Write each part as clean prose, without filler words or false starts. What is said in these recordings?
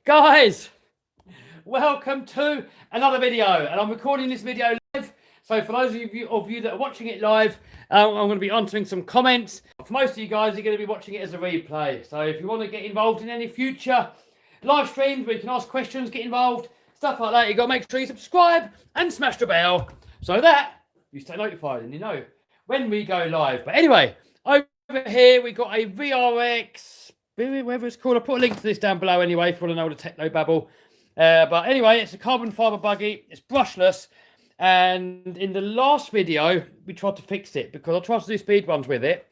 Guys, welcome to another video, and I'm recording this video live. So for those of you that are watching it live, I'm going to be answering some comments. For most of you guys, you're going to be watching it as a replay. So if you want to get involved in any future live streams where you can ask questions, get involved, stuff like that, you've got to make sure you subscribe and smash the bell so that you stay notified and you know when we go live. But anyway, over here we got a VRX, whatever it's called. I'll put a link to this down below anyway if you want to know the techno babble. But anyway, it's a carbon fibre buggy. It's brushless. And in the last video, we tried to fix it because I tried to do speed runs with it.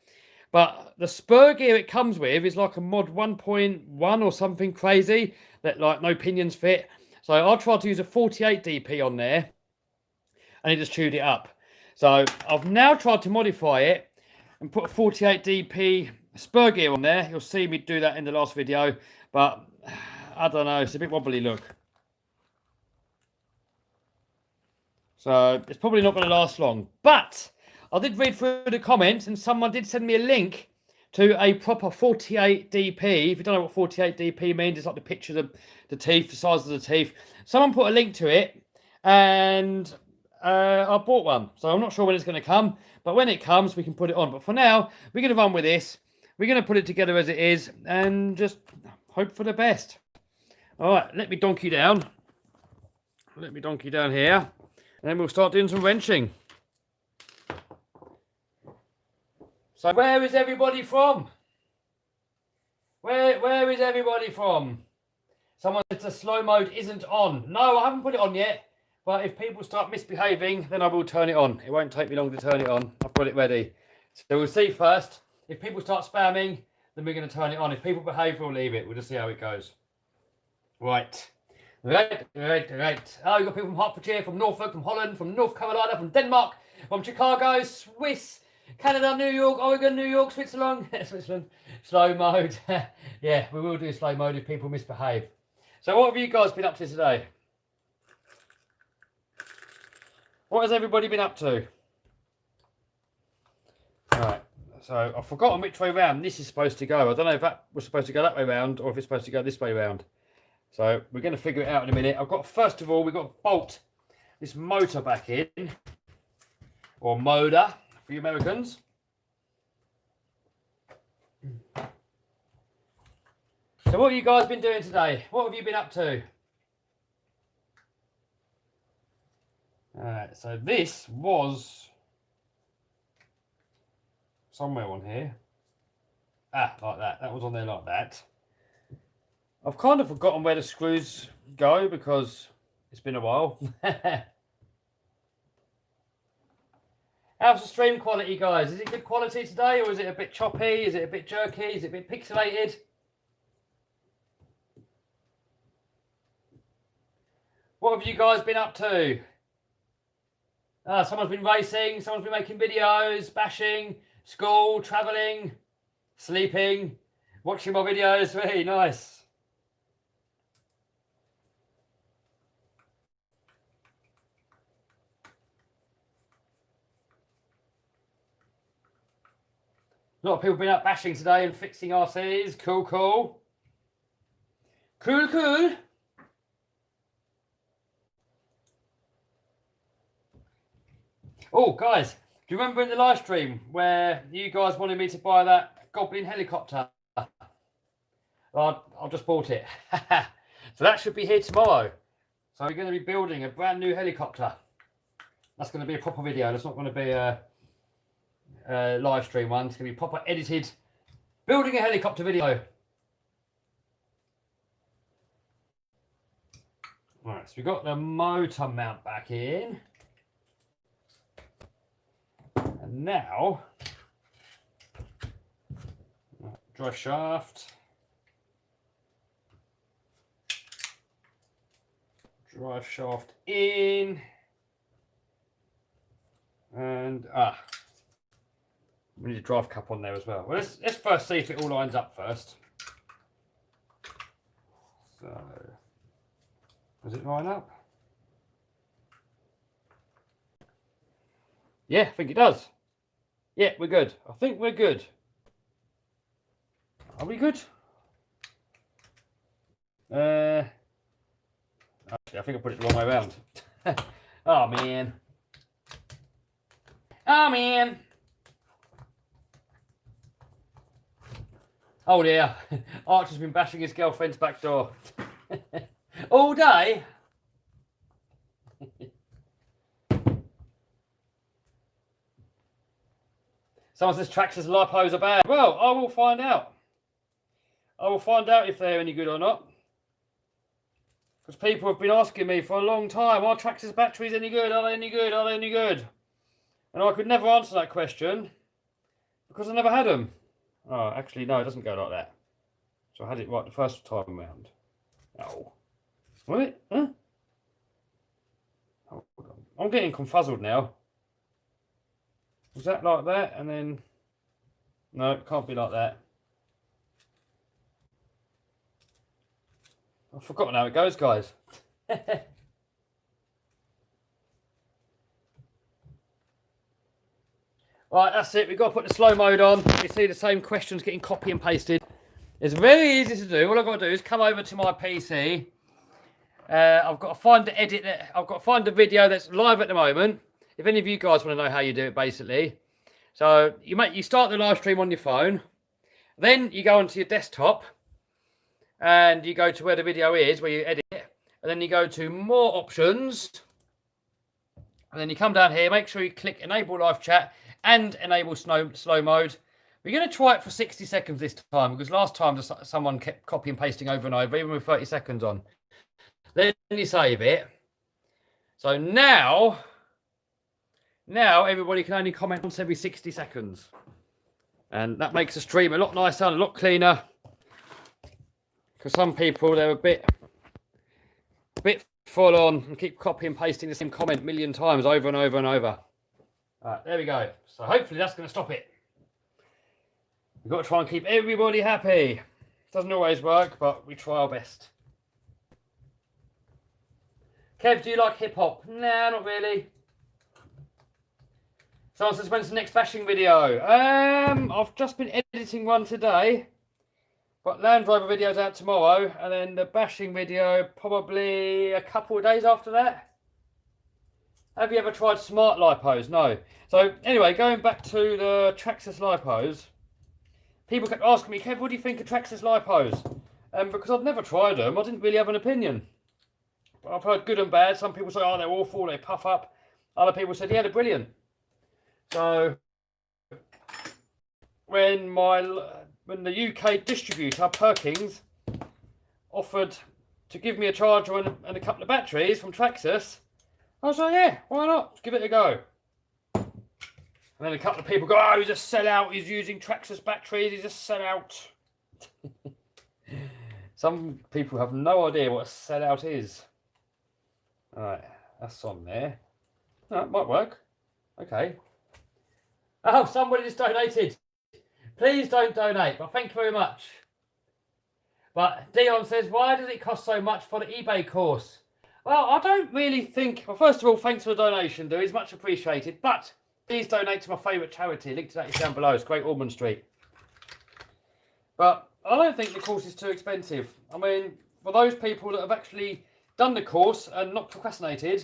But the spur gear it comes with is like a mod 1.1 or something crazy that like no pinions fit. So I tried to use a 48 DP on there and it just chewed it up. So I've now tried to modify it and put a 48 DP spur gear on there. You'll see me do that in the last video, but I don't know, it's a bit wobbly, look. So it's probably not going to last long. But I did read through the comments and someone did send me a link to a proper 48 DP. If you don't know what 48 DP means, it's like the picture of the teeth, the size of the teeth. Someone put a link to it and I bought one. So I'm not sure when it's going to come, but when it comes, we can put it on. But for now, we're going to run with this. We're going to put it together as it is and just hope for the best. All right, let me donkey down. Let me donkey down here. And then we'll start doing some wrenching. So where is everybody from? Where is everybody from? Someone said the slow mode isn't on. No, I haven't put it on yet. But if people start misbehaving, then I will turn it on. It won't take me long to turn it on. I've got it ready. So we'll see first. If people start spamming, then we're going to turn it on. If people behave, we'll leave it. We'll just see how it goes. Right. Right. Oh, you've got people from Hertfordshire, from Norfolk, from Holland, from North Carolina, from Denmark, from Chicago, Swiss, Canada, New York, Oregon, New York, Switzerland. Switzerland. Slow mode. Yeah, we will do slow mode if people misbehave. So what have you guys been up to today? What has everybody been up to? Alright, so I've forgotten which way round this is supposed to go. I don't know if that was supposed to go that way round or if it's supposed to go this way round. So we're going to figure it out in a minute. I've got, first of all, we've got to bolt this motor back in. Or motor for you Americans. So what have you guys been doing today? What have you been up to? Alright, so this was somewhere on here. Ah, like that. That was on there like that. I've kind of forgotten where the screws go because it's been a while. How's the stream quality, guys? Is it good quality today or is it a bit choppy? Is it a bit jerky? Is it a bit pixelated? What have you guys been up to? Someone's been racing, someone's been making videos, bashing, school, travelling, sleeping, watching my videos. Really nice. A lot of people been out bashing today and fixing RCs. Cool, cool. Cool, cool. Oh, guys, do you remember in the live stream where you guys wanted me to buy that Goblin helicopter? Well, I just bought it. So that should be here tomorrow. So we're going to be building a brand new helicopter. That's going to be a proper video. That's not going to be a live stream one. It's going to be proper edited building a helicopter video. Alright, so we've got the motor mount back in. And now, drive shaft. Drive shaft in. And we need a drive cup on there as well. Well, let's first see if it all lines up first. So, does it line up? Yeah, I think it does. Yeah, we're good. I think we're good. Are we good? Actually, I think I put it the wrong way around. Oh, man. Oh, man. Oh, dear. Archer's been bashing his girlfriend's back door. All day. Someone says Traxxas Lipos are bad. Well, I will find out. I will find out if they're any good or not. Because people have been asking me for a long time, are Traxxas batteries any good? Are they any good? Are they any good? And I could never answer that question because I never had them. Oh, actually, no, it doesn't go like that. So I had it right the first time round. Oh. Was it? Huh? Oh, I'm getting confuzzled now. Was that like that? And then... No, it can't be like that. I've forgotten how it goes, guys. Right, that's it. We've got to put the slow mode on. You see the same questions getting copy and pasted. It's very easy to do. All I've got to do is come over to my PC. I've got to find the edit. I've got to find the video that's live at the moment. If any of you guys want to know how you do it, basically. So you start the live stream on your phone. Then you go onto your desktop. And you go to where the video is, where you edit it. And then you go to more options. And then you come down here. Make sure you click enable live chat and enable slow mode. We're going to try it for 60 seconds this time. Because last time someone kept copy and pasting over and over, even with 30 seconds on. Then you save it. So now everybody can only comment once every 60 seconds. And that makes the stream a lot nicer and a lot cleaner. Because some people, they're a bit full on and keep copy and pasting the same comment a million times over and over and over. Alright, there we go. So hopefully that's going to stop it. We've got to try and keep everybody happy. Doesn't always work, but we try our best. Kev, do you like hip hop? Nah, not really. Someone says, when's the next bashing video? I've just been editing one today. Got Land Rover videos out tomorrow, and then the bashing video probably a couple of days after that. Have you ever tried smart lipos? No. So anyway, going back to the Traxxas lipos, people kept asking me, Kev, what do you think of Traxxas lipos? Because I've never tried them, I didn't really have an opinion. But I've heard good and bad. Some people say, oh, they're awful, they puff up. Other people said, yeah, they're brilliant. So when the UK distributor, Perkins, offered to give me a charger and a couple of batteries from Traxxas, I was like, yeah, why not? Let's give it a go. And then a couple of people go, oh, he's a sellout, he's using Traxxas batteries, he's a sellout. Some people have no idea what a sellout is. Alright, that's on there. Oh, it might work. Okay. Oh, somebody just donated. Please don't donate, but thank you very much. But Dion says, why does it cost so much for the eBay course? Well, I don't really think... Well, first of all, thanks for the donation, dude. It's much appreciated. But please donate to my favourite charity. Link to that is down below. It's Great Ormond Street. But I don't think the course is too expensive. I mean, for those people that have actually done the course and not procrastinated,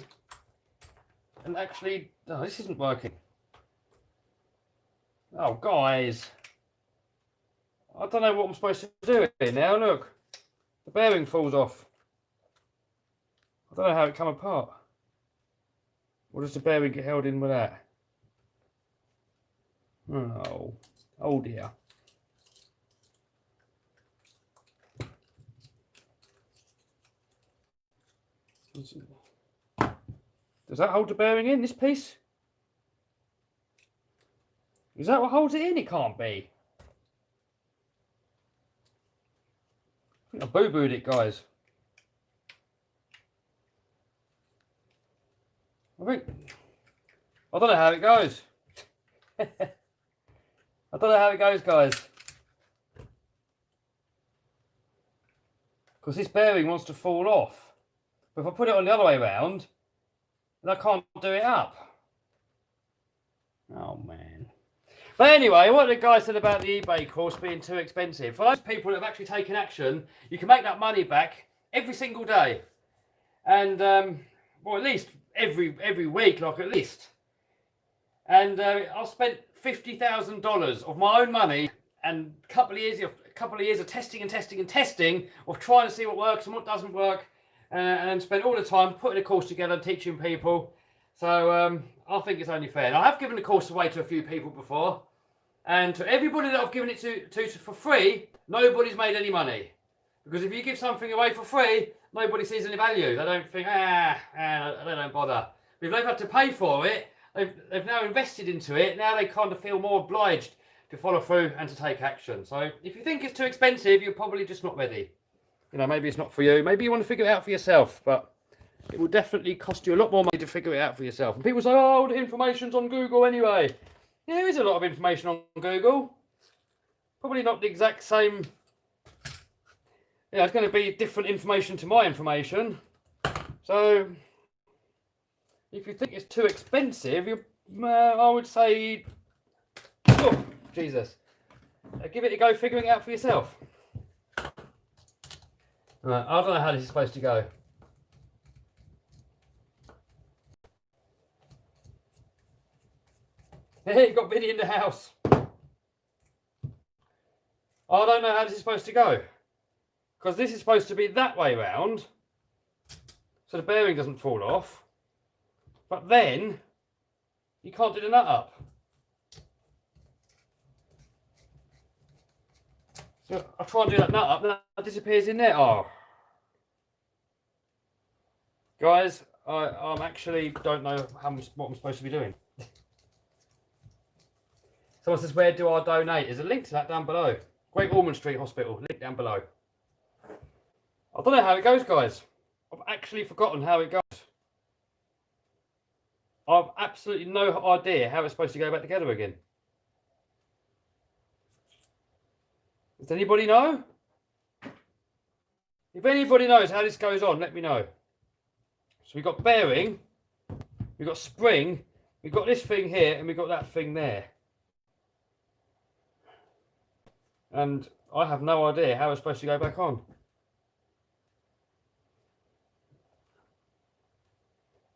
and actually... Oh, this isn't working. Oh, guys... I don't know what I'm supposed to do here now. Look, the bearing falls off. I don't know how it come apart. Or does the bearing get held in with that? Oh dear. Does that hold the bearing in, this piece? Is that what holds it in? It can't be. I think I boo-booed it, guys. I don't know how it goes. I don't know how it goes, guys. Because this bearing wants to fall off. But if I put it on the other way around, then I can't do it up. Oh, man. But anyway, what the guy said about the eBay course being too expensive. For those people that have actually taken action, you can make that money back every single day, and well, at least every week, like at least. And I spent $50,000 of my own money and a couple of years of testing of trying to see what works and what doesn't work, and spent all the time putting a course together, teaching people. So I think it's only fair. And I have given the course away to a few people before, and to everybody that I've given it to for free, nobody's made any money. Because if you give something away for free, nobody sees any value. They don't think, they don't bother. But if they've had to pay for it, they've now invested into it. Now they kind of feel more obliged to follow through and to take action. So if you think it's too expensive, you're probably just not ready. You know, maybe it's not for you. Maybe you want to figure it out for yourself, but it will definitely cost you a lot more money to figure it out for yourself. And people say, oh, the information's on Google anyway. Yeah, there is a lot of information on Google. Probably not the exact same. Yeah, it's going to be different information to my information. So if you think it's too expensive, I would say, oh, Jesus, give it a go figuring it out for yourself. Right, I don't know how this is supposed to go. Hey, you got Vinny in the house. I don't know how this is supposed to go. Because this is supposed to be that way round, so the bearing doesn't fall off. But then, you can't do the nut up. So I try and do that nut up, then that disappears in there. Oh. Guys, I actually don't know what I'm supposed to be doing. Someone says, where do I donate? There's a link to that down below. Great Ormond Street Hospital, link down below. I don't know how it goes, guys. I've actually forgotten how it goes. I've absolutely no idea how it's supposed to go back together again. Does anybody know? If anybody knows how this goes on, let me know. So we've got bearing, we've got spring, we've got this thing here, and we've got that thing there. And I have no idea how it's supposed to go back on.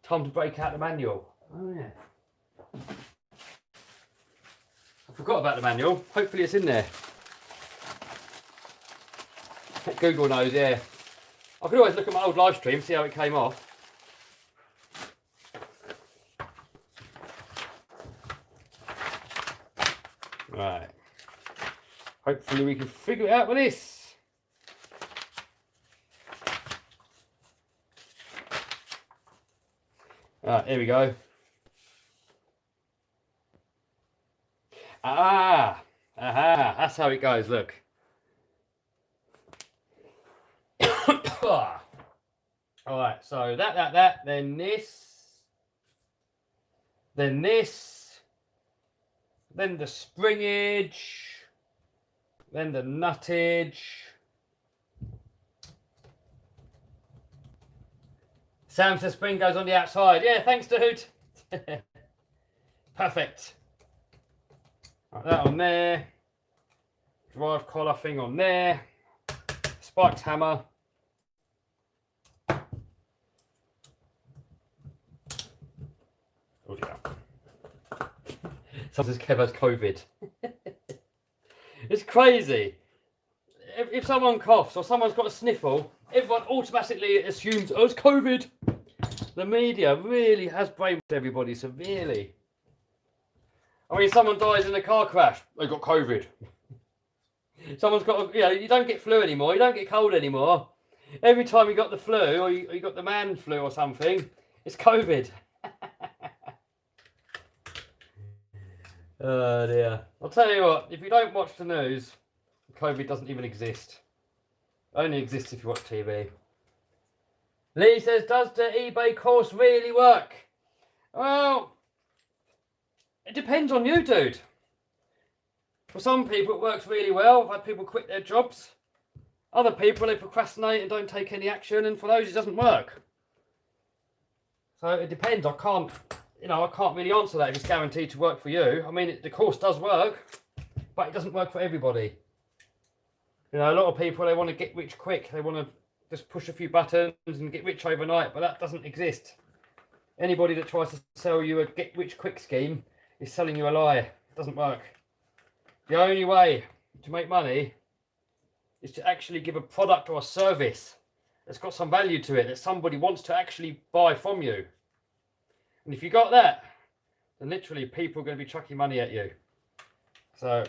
Time to break out the manual. Oh yeah. I forgot about the manual. Hopefully it's in there. Google knows, yeah. I could always look at my old live stream, see how it came off. Right. Hopefully we can figure it out with this. Right, here we go. Aha, that's how it goes, look. Alright, so that, then this, then the springage, then the nuttage. Sam says spring goes on the outside. Yeah, thanks to Hoot. Perfect. Right, that on there. Drive collar thing on there. Spiked hammer. Oh dear. Someone says Kev has COVID. It's crazy. If someone coughs or someone's got a sniffle, everyone automatically assumes, oh, it's COVID. The media really has brainwashed everybody severely. I mean, someone dies in a car crash, they got COVID. Someone's got, you don't get flu anymore, you don't get cold anymore. Every time you got the flu, or you got the man flu or something, it's COVID. Oh dear. I'll tell you what, if you don't watch the news, COVID doesn't even exist. It only exists if you watch TV. Lee says, does the eBay course really work? Well, it depends on you, dude. For some people, it works really well. I've had people quit their jobs. Other people, they procrastinate and don't take any action, and for those, it doesn't work. So it depends. I can't really answer that if it's guaranteed to work for you. I mean, the course does work, but it doesn't work for everybody. A lot of people, they want to get rich quick. They want to just push a few buttons and get rich overnight, but that doesn't exist. Anybody that tries to sell you a get rich quick scheme is selling you a lie. It doesn't work. The only way to make money is to actually give a product or a service that's got some value to it, that somebody wants to actually buy from you. And if you got that, then literally people are going to be chucking money at you. So,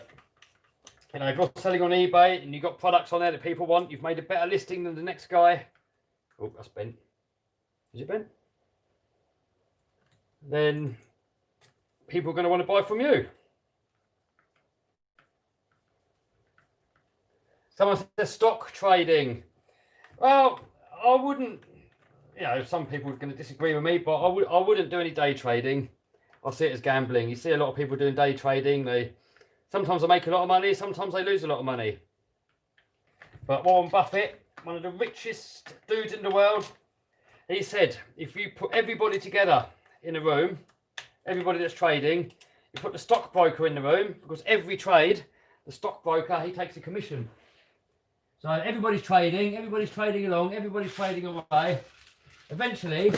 you know, if you're selling on eBay and you've got products on there that people want, you've made a better listing than the next guy. Oh, that's bent. Is it bent? Then people are going to want to buy from you. Someone says stock trading. Well, I wouldn't, you know, some people are going to disagree with me, but I wouldn't do any day trading. I see it as gambling. You see a lot of people doing day trading. Sometimes they make a lot of money, sometimes they lose a lot of money. But Warren Buffett, one of the richest dudes in the world, he said, if you put everybody together in a room, everybody that's trading, you put the stockbroker in the room, because every trade, the stockbroker, he takes a commission. So everybody's trading along, everybody's trading away. Eventually,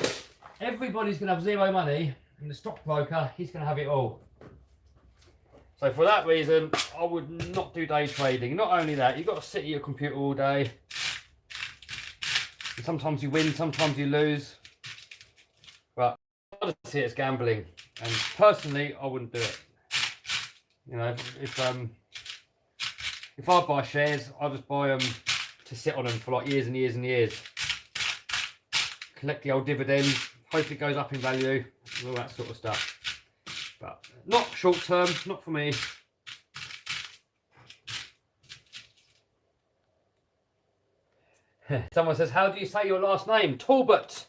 everybody's going to have zero money, and the stockbroker, he's going to have it all. So for that reason, I would not do day trading. Not only that, you've got to sit at your computer all day. And sometimes you win, sometimes you lose. But I just see it as gambling. And personally, I wouldn't do it. You know, if I buy shares, I just buy them to sit on them for like years and years and years. Collect the old dividends, hope it goes up in value, and all that sort of stuff. But not short term, not for me. Someone says, how do you say your last name? Talbot.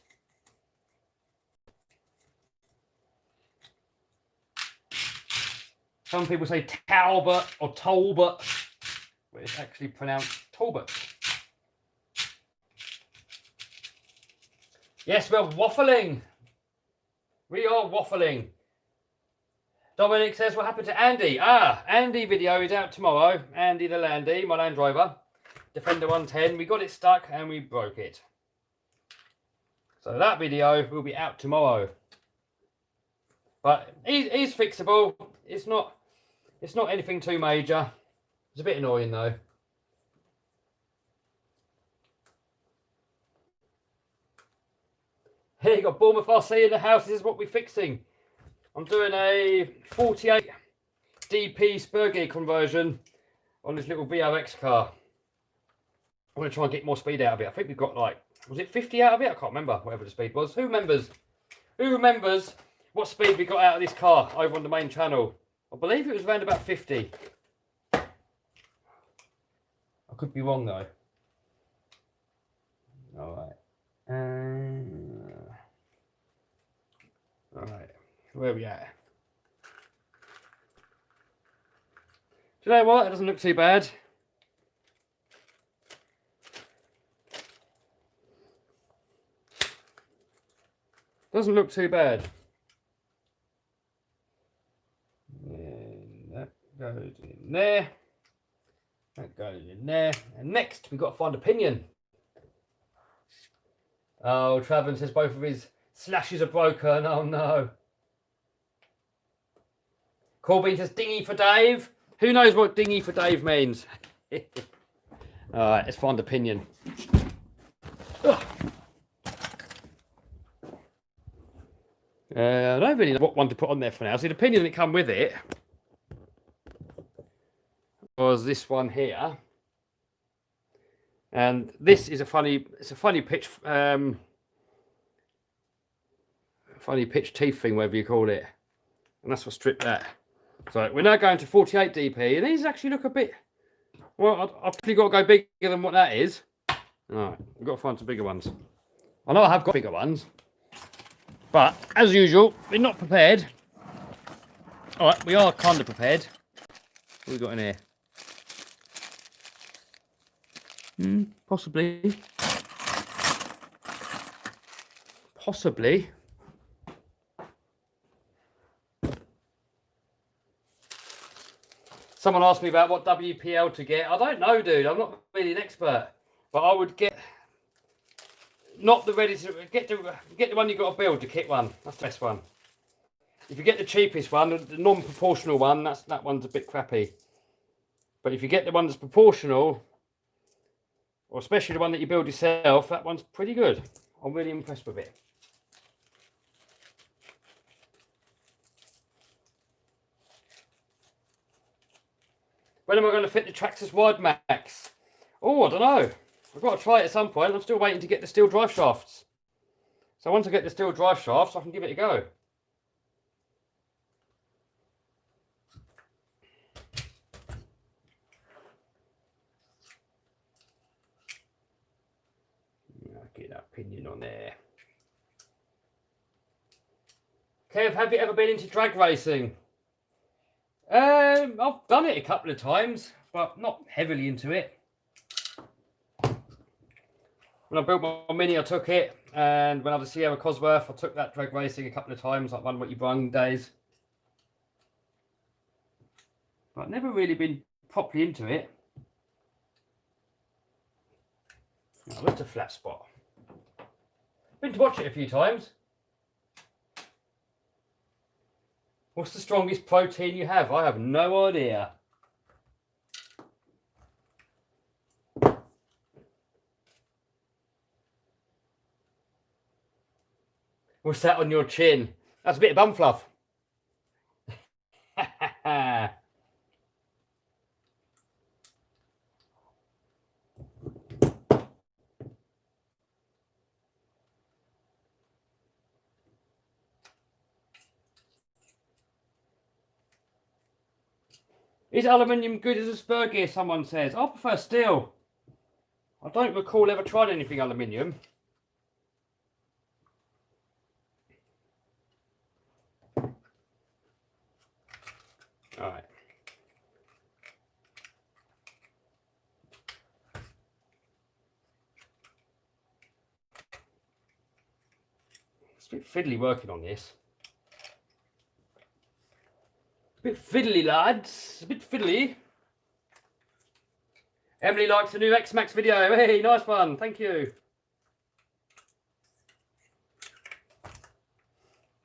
Some people say Talbot or Talbot, but it's actually pronounced Talbot. Yes, we're waffling. We are waffling. Dominic says, what happened to Andy? Andy video is out tomorrow. Andy the Landy, my Land Rover. Defender 110. We got it stuck and we broke it. So that video will be out tomorrow. But he's fixable. It's not anything too major. It's a bit annoying though. Here you got Bournemouth RC in the house. This is what we're fixing. I'm doing a 48 DP Spurgear conversion on this little VRX car. I'm going to try and get more speed out of it. I think we've got like, was it 50 out of it? I can't remember, whatever the speed was. Who remembers? Who remembers what speed we got out of this car over on the main channel? I believe it was around about 50. I could be wrong though. Alright. Alright. Where are we at? Do you know what? It doesn't look too bad. Doesn't look too bad. And that goes in there. That goes in there. And next, we've got to find a pinion. Oh, Traven says both of his slashes are broken. Oh no. Corbyn says dinghy for Dave. Who knows what dinghy for Dave means? Alright, let's find a pinion. Ugh. I don't really know what one to put on there for now. See, the pinion that come with it was this one here. And this is a funny pitch, funny pitch teeth thing, whatever you call it. And that's what stripped that. So we're now going to 48 DP, and these actually look a bit, well, I've probably got to go bigger than what that is. All right, we've got to find some bigger ones. I know I have got bigger ones, but as usual, we're not prepared. All right, we are kind of prepared. What have we got in here? Possibly. Possibly. Someone asked me about what WPL to get. I don't know, dude. I'm not really an expert. But I would get not the ready to get the one you got to build, the kit one. That's the best one. If you get the cheapest one, the non-proportional one, that one's a bit crappy. But if you get the one that's proportional, or especially the one that you build yourself, that one's pretty good. I'm really impressed with it. When am I going to fit the Traxxas Wide Max? Oh, I don't know. I've got to try it at some point. I'm still waiting to get the steel drive shafts. So once I get the steel drive shafts, I can give it a go. Get that pinion on there. Kev, have you ever been into drag racing? I've done it a couple of times, but not heavily into it. When I built my Mini, I took it, and when I was at Sierra Cosworth, I took that drag racing a couple of times, like One What You Brung days. But I've never really been properly into it. Oh, that's a flat spot. Been to watch it a few times. What's the strongest protein you have? I have no idea. What's that on your chin? That's a bit of bum fluff. Is aluminium good as a spur gear, someone says? I prefer steel. I don't recall ever trying anything aluminium. Alright. It's a bit fiddly working on this. A bit fiddly, lads. A bit fiddly. Emily likes the new X-Max video. Hey, nice one. Thank you.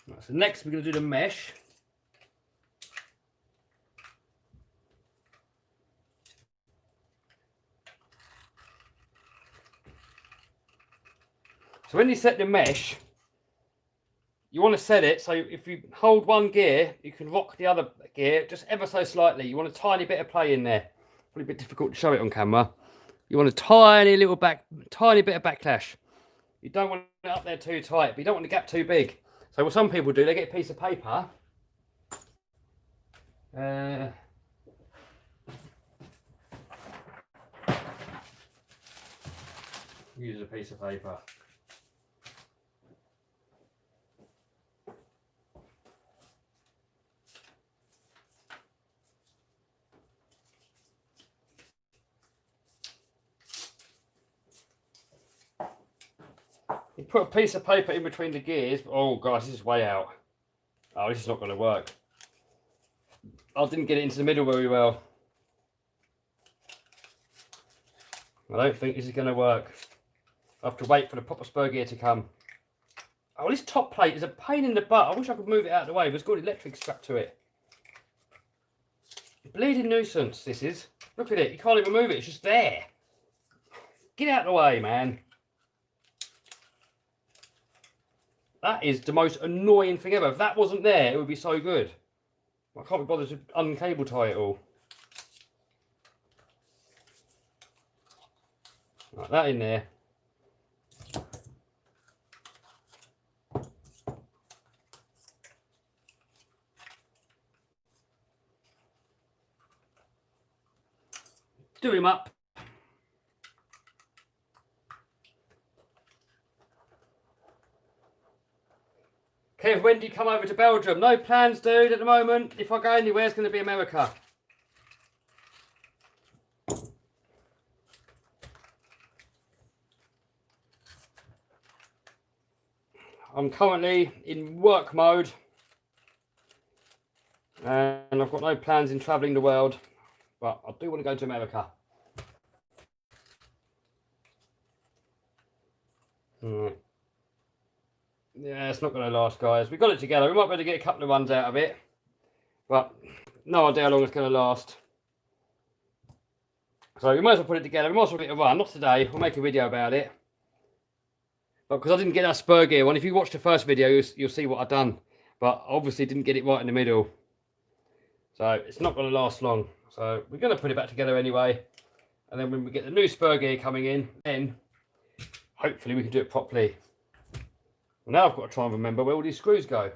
Right, so next we're going to do the mesh. So when you set the mesh, you want to set it so if you hold one gear, you can rock the other gear just ever so slightly. You want a tiny bit of play in there. Probably a bit difficult to show it on camera. You want a tiny bit of backlash. You don't want it up there too tight, but you don't want the gap too big. So what some people do, they get a piece of paper. Use a piece of paper. You put a piece of paper in between the gears. Oh gosh, this is way out. Oh, this is not going to work. I didn't get it into the middle very well. I don't think this is going to work. I have to wait for the proper spur gear to come. Oh, this top plate is a pain in the butt. I wish I could move it out of the way, but it's got electric strapped to it. Bleeding nuisance, this is. Look at it, you can't even move it, it's just there. Get out of the way, man. That is the most annoying thing ever. If that wasn't there, it would be so good. I can't be bothered to uncable tie it all. Like that in there. Do him up. Kev, when do you come over to Belgium? No plans, dude, at the moment. If I go anywhere, it's going to be America. I'm currently in work mode. And I've got no plans in travelling the world. But I do want to go to America. Yeah, it's not going to last, guys. We got it together. We might be able to get a couple of runs out of it, but no idea how long it's going to last. So we might as well put it together. We might as well get a run. Not today. We'll make a video about it. But because I didn't get that spur gear one, if you watch the first video, you'll see what I've done. But obviously didn't get it right in the middle. So it's not going to last long. So we're going to put it back together anyway. And then when we get the new spur gear coming in, then hopefully we can do it properly. Well, now I've got to try and remember where all these screws go.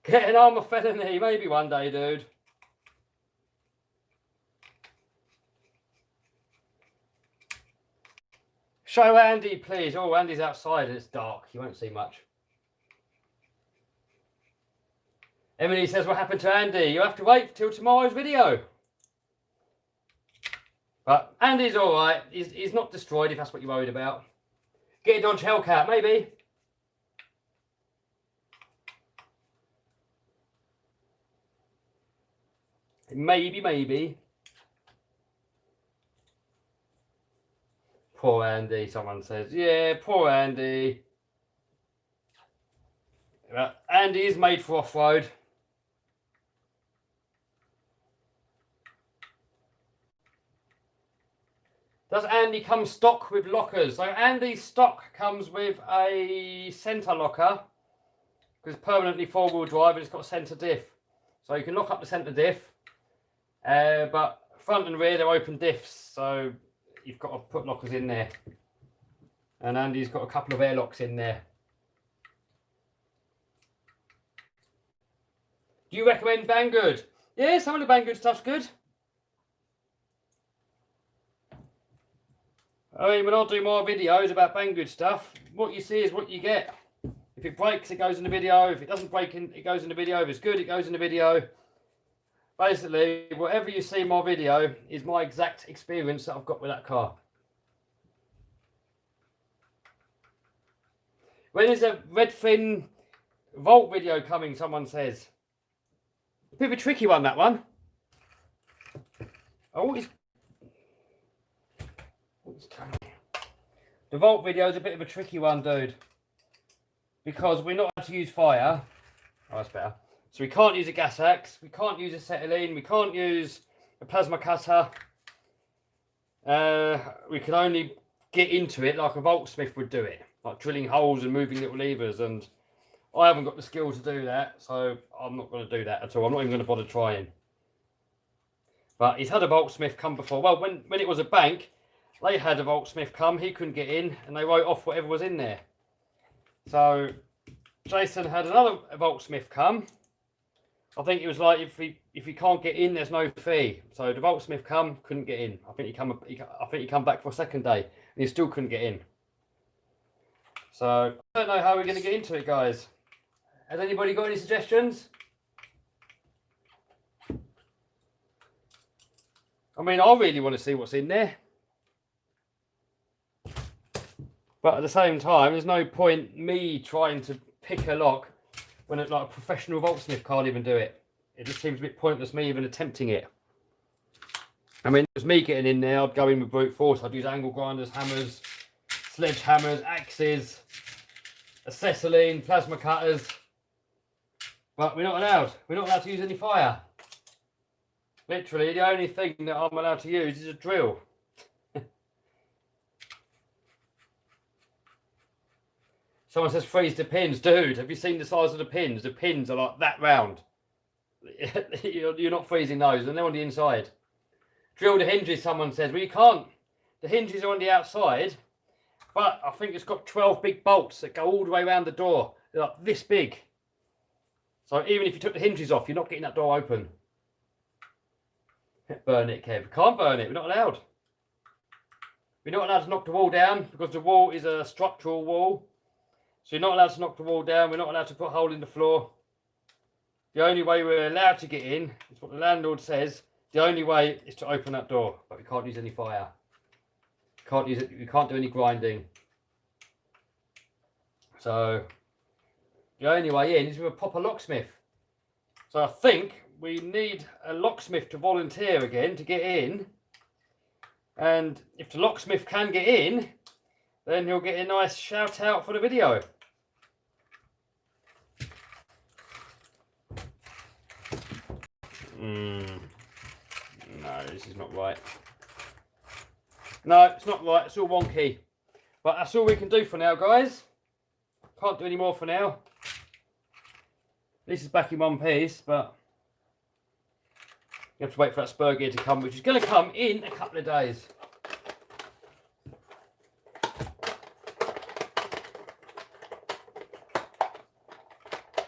Get an armour felony, maybe one day, dude. Show Andy, please. Oh, Andy's outside and it's dark. You won't see much. Emily says, what happened to Andy? You have to wait till tomorrow's video. But Andy's all right. He's not destroyed, if that's what you're worried about. Get a Dodge Hellcat, maybe. Maybe. Poor Andy, someone says. Yeah, poor Andy. Andy is made for off-road. Does Andy come stock with lockers? So Andy's stock comes with a centre locker, because it's permanently four-wheel drive and it's got a centre diff. So you can lock up the centre diff, but front and rear they're open diffs, so you've got to put lockers in there. And Andy's got a couple of airlocks in there. Do you recommend Banggood? Yeah, some of the Banggood stuff's good. I mean, when I do more videos about Banggood stuff, what you see is what you get. If it breaks, it goes in the video. If it doesn't break, it goes in the video. If it's good, it goes in the video. Basically, whatever you see in my video is my exact experience that I've got with that car. When is a Redfin Volt video coming, someone says? A bit of a tricky one, that one. Oh, the Volt video is a bit of a tricky one, dude. Because we're not allowed to use fire. Oh, that's better. So we can't use a gas axe. We can't use acetylene. We can't use a plasma cutter. We can only get into it like a Voltsmith would do it. Like drilling holes and moving little levers. And I haven't got the skill to do that. So I'm not going to do that at all. I'm not even going to bother trying. But he's had a Voltsmith come before. Well, when it was a bank, they had a Voltsmith come. He couldn't get in. And they wrote off whatever was in there. So Jason had another Voltsmith come. I think it was like if he can't get in, there's no fee. So the Voltsmith come, couldn't get in. I think he come back for a second day and he still couldn't get in. So I don't know how we're going to get into it, guys. Has anybody got any suggestions? I mean, I really want to see what's in there. But at the same time, there's no point me trying to pick a lock when like a professional Voltsmith can't even do it. It just seems a bit pointless me even attempting it. I mean, it was me getting in there, I'd go in with brute force. I'd use angle grinders, hammers, sledgehammers, axes, acetylene, plasma cutters. But we're not allowed. We're not allowed to use any fire. Literally, the only thing that I'm allowed to use is a drill. Someone says freeze the pins. Dude, have you seen the size of the pins? The pins are like that round. You're not freezing those, and they're on the inside. Drill the hinges, someone says. Well, you can't. The hinges are on the outside, but I think it's got 12 big bolts that go all the way around the door. They're like this big. So even if you took the hinges off, you're not getting that door open. Burn it, Kev. Can't burn it. We're not allowed. We're not allowed to knock the wall down because the wall is a structural wall. So you're not allowed to knock the wall down. We're not allowed to put a hole in the floor. The only way we're allowed to get in is what the landlord says. The only way is to open that door, but we can't use any fire. Can't use it. We can't do any grinding. So the only way in is with a proper locksmith. So I think we need a locksmith to volunteer again to get in. And if the locksmith can get in, then he'll get a nice shout out for the video. No, this is not right. No, it's not right. It's all wonky. But that's all we can do for now, guys. Can't do any more for now. This is back in one piece, but you have to wait for that spur gear to come, which is going to come in a couple of days.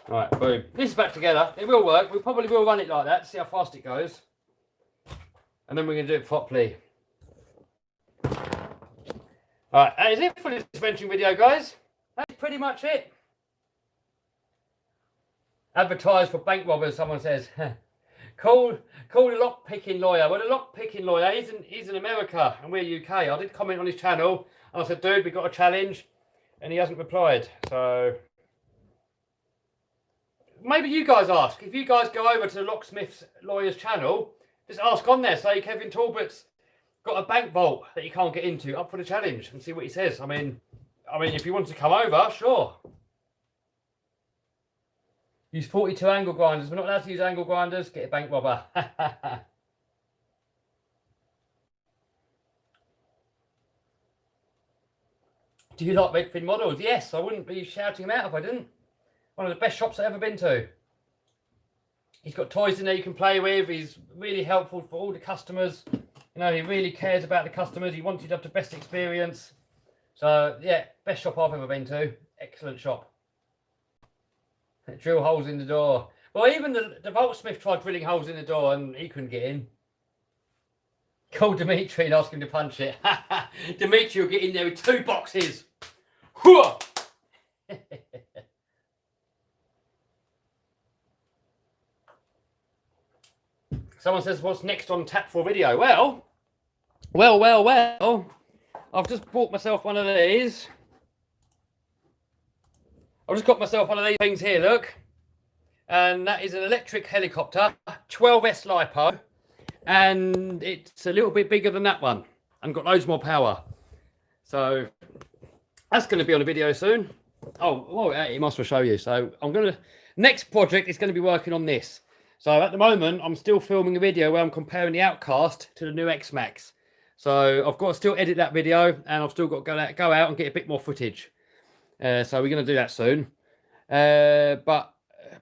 Right, boom. This is back together. It will work. We probably will run it like that, see how fast it goes. And then we're going to do it properly. Alright, that is it for this venturing video, guys. That's pretty much it. Advertise for bank robbers, someone says. Call the lock picking lawyer. Well, the lock picking lawyer, he's in America and we're UK. I did comment on his channel and I said, dude, we got a challenge, and he hasn't replied. So maybe you guys ask. If you guys go over to the locksmith's lawyer's channel, just ask on there. Say Kevin Talbot's got a bank vault that he can't get into, up for the challenge, and see what he says. I mean, if you want to come over, sure. Use 42 angle grinders. We're not allowed to use angle grinders. Get a bank robber. Do you like Redfin models? Yes, I wouldn't be shouting them out if I didn't. One of the best shops I've ever been to. He's got toys in there you can play with. He's really helpful for all the customers. You know, he really cares about the customers. He wanted to have the best experience. So, yeah, best shop I've ever been to. Excellent shop. Drill holes in the door. Well, even the Voltsmith tried drilling holes in the door and he couldn't get in. Call Dimitri and ask him to punch it. Dimitri will get in there with 2 boxes. Someone says, what's next on tap for video? Well. I've just bought myself one of these. I've just got myself one of these things here, look. And that is an electric helicopter, 12S Lipo. And it's a little bit bigger than that one. And got loads more power. So, that's going to be on a video soon. Oh, well, it must well show you. So, next project is going to be working on this. So, at the moment, I'm still filming a video where I'm comparing the Outcast to the new X-Max. So, I've got to still edit that video. And I've still got to go out and get a bit more footage. So we're going to do that soon. But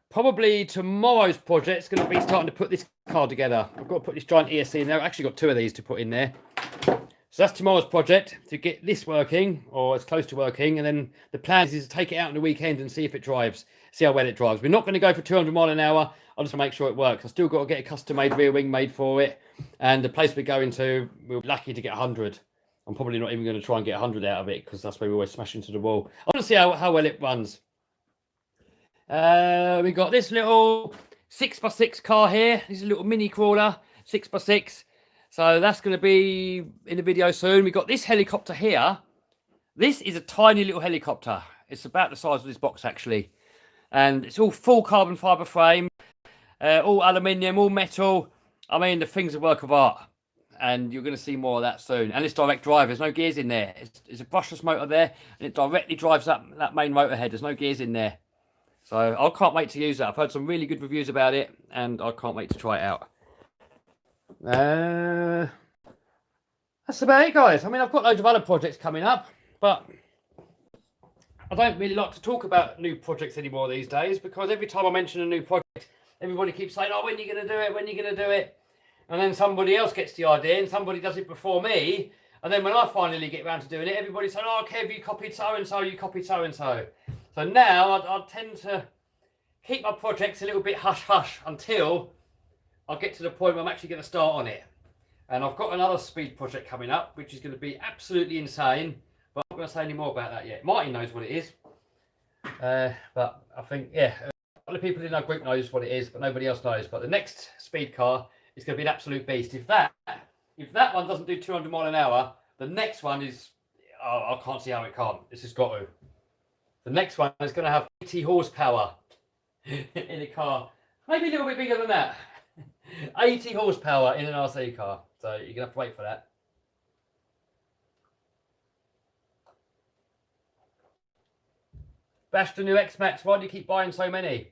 probably tomorrow's project is going to be starting to put this car together. I've got to put this giant ESC in there. I've actually got 2 of these to put in there. So that's tomorrow's project, to get this working, or as close to working. And then the plan is to take it out on the weekend and see if it drives. See how well it drives. We're not going to go for 200 miles an hour. I'll just make sure it works. I've still got to get a custom-made rear wing made for it. And the place we're going to, we're lucky to get 100. I'm probably not even going to try and get 100 out of it because that's where we always smash into the wall. I want to see how well it runs. We got this little 6x6 car here. This is a little mini crawler, 6x6. So that's going to be in the video soon. We got this helicopter here. This is a tiny little helicopter. It's about the size of this box actually. And it's all full carbon fibre frame, all aluminium, all metal. I mean, the thing's a work of art. And you're going to see more of that soon. And it's direct drive. There's no gears in there. It's a brushless motor there. And it directly drives that main motor head. There's no gears in there. So I can't wait to use that. I've heard some really good reviews about it. And I can't wait to try it out. That's about it, guys. I mean, I've got loads of other projects coming up. But I don't really like to talk about new projects anymore these days. Because every time I mention a new project, everybody keeps saying, oh, when are you going to do it? When are you going to do it? And then somebody else gets the idea and somebody does it before me. And then when I finally get around to doing it, everybody's saying, oh, Kev, you copied so-and-so, you copied so-and-so. So now I tend to keep my projects a little bit hush-hush until I get to the point where I'm actually going to start on it. And I've got another speed project coming up, which is going to be absolutely insane. But I'm not going to say any more about that yet. Martin knows what it is. But I think, yeah, a lot of people in our group knows what it is, but nobody else knows. But the next speed car, it's going to be an absolute beast. If that one doesn't do 200 miles an hour, the next one is, I can't see how it can't. It's just got to. The next one is going to have 80 horsepower in a car. Maybe a little bit bigger than that. 80 horsepower in an RC car. So you're going to have to wait for that. Bash the new X-Max. Why do you keep buying so many?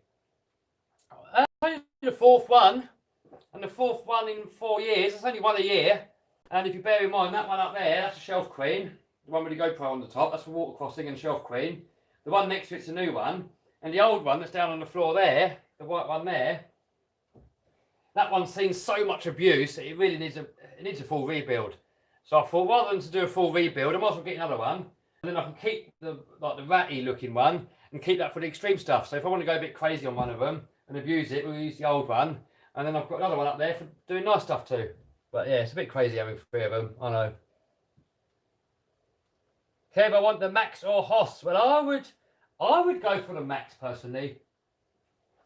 Only the fourth one. And the fourth one in 4 years. It's only one a year. And if you bear in mind, that one up there, that's a Shelf Queen. The one with the GoPro on the top. That's for water crossing and Shelf Queen. The one next to it's a new one. And the old one that's down on the floor there, the white one there, that one's seen so much abuse, it really needs a full rebuild. So I thought, rather than to do a full rebuild, I might as well get another one. And then I can keep the ratty looking one and keep that for the extreme stuff. So if I want to go a bit crazy on one of them and abuse it, we'll use the old one. And then I've got another one up there for doing nice stuff too. But yeah, it's a bit crazy having 3 of them, I know. Kev, I want the Max or Hoss. Well, I would go for the Max personally.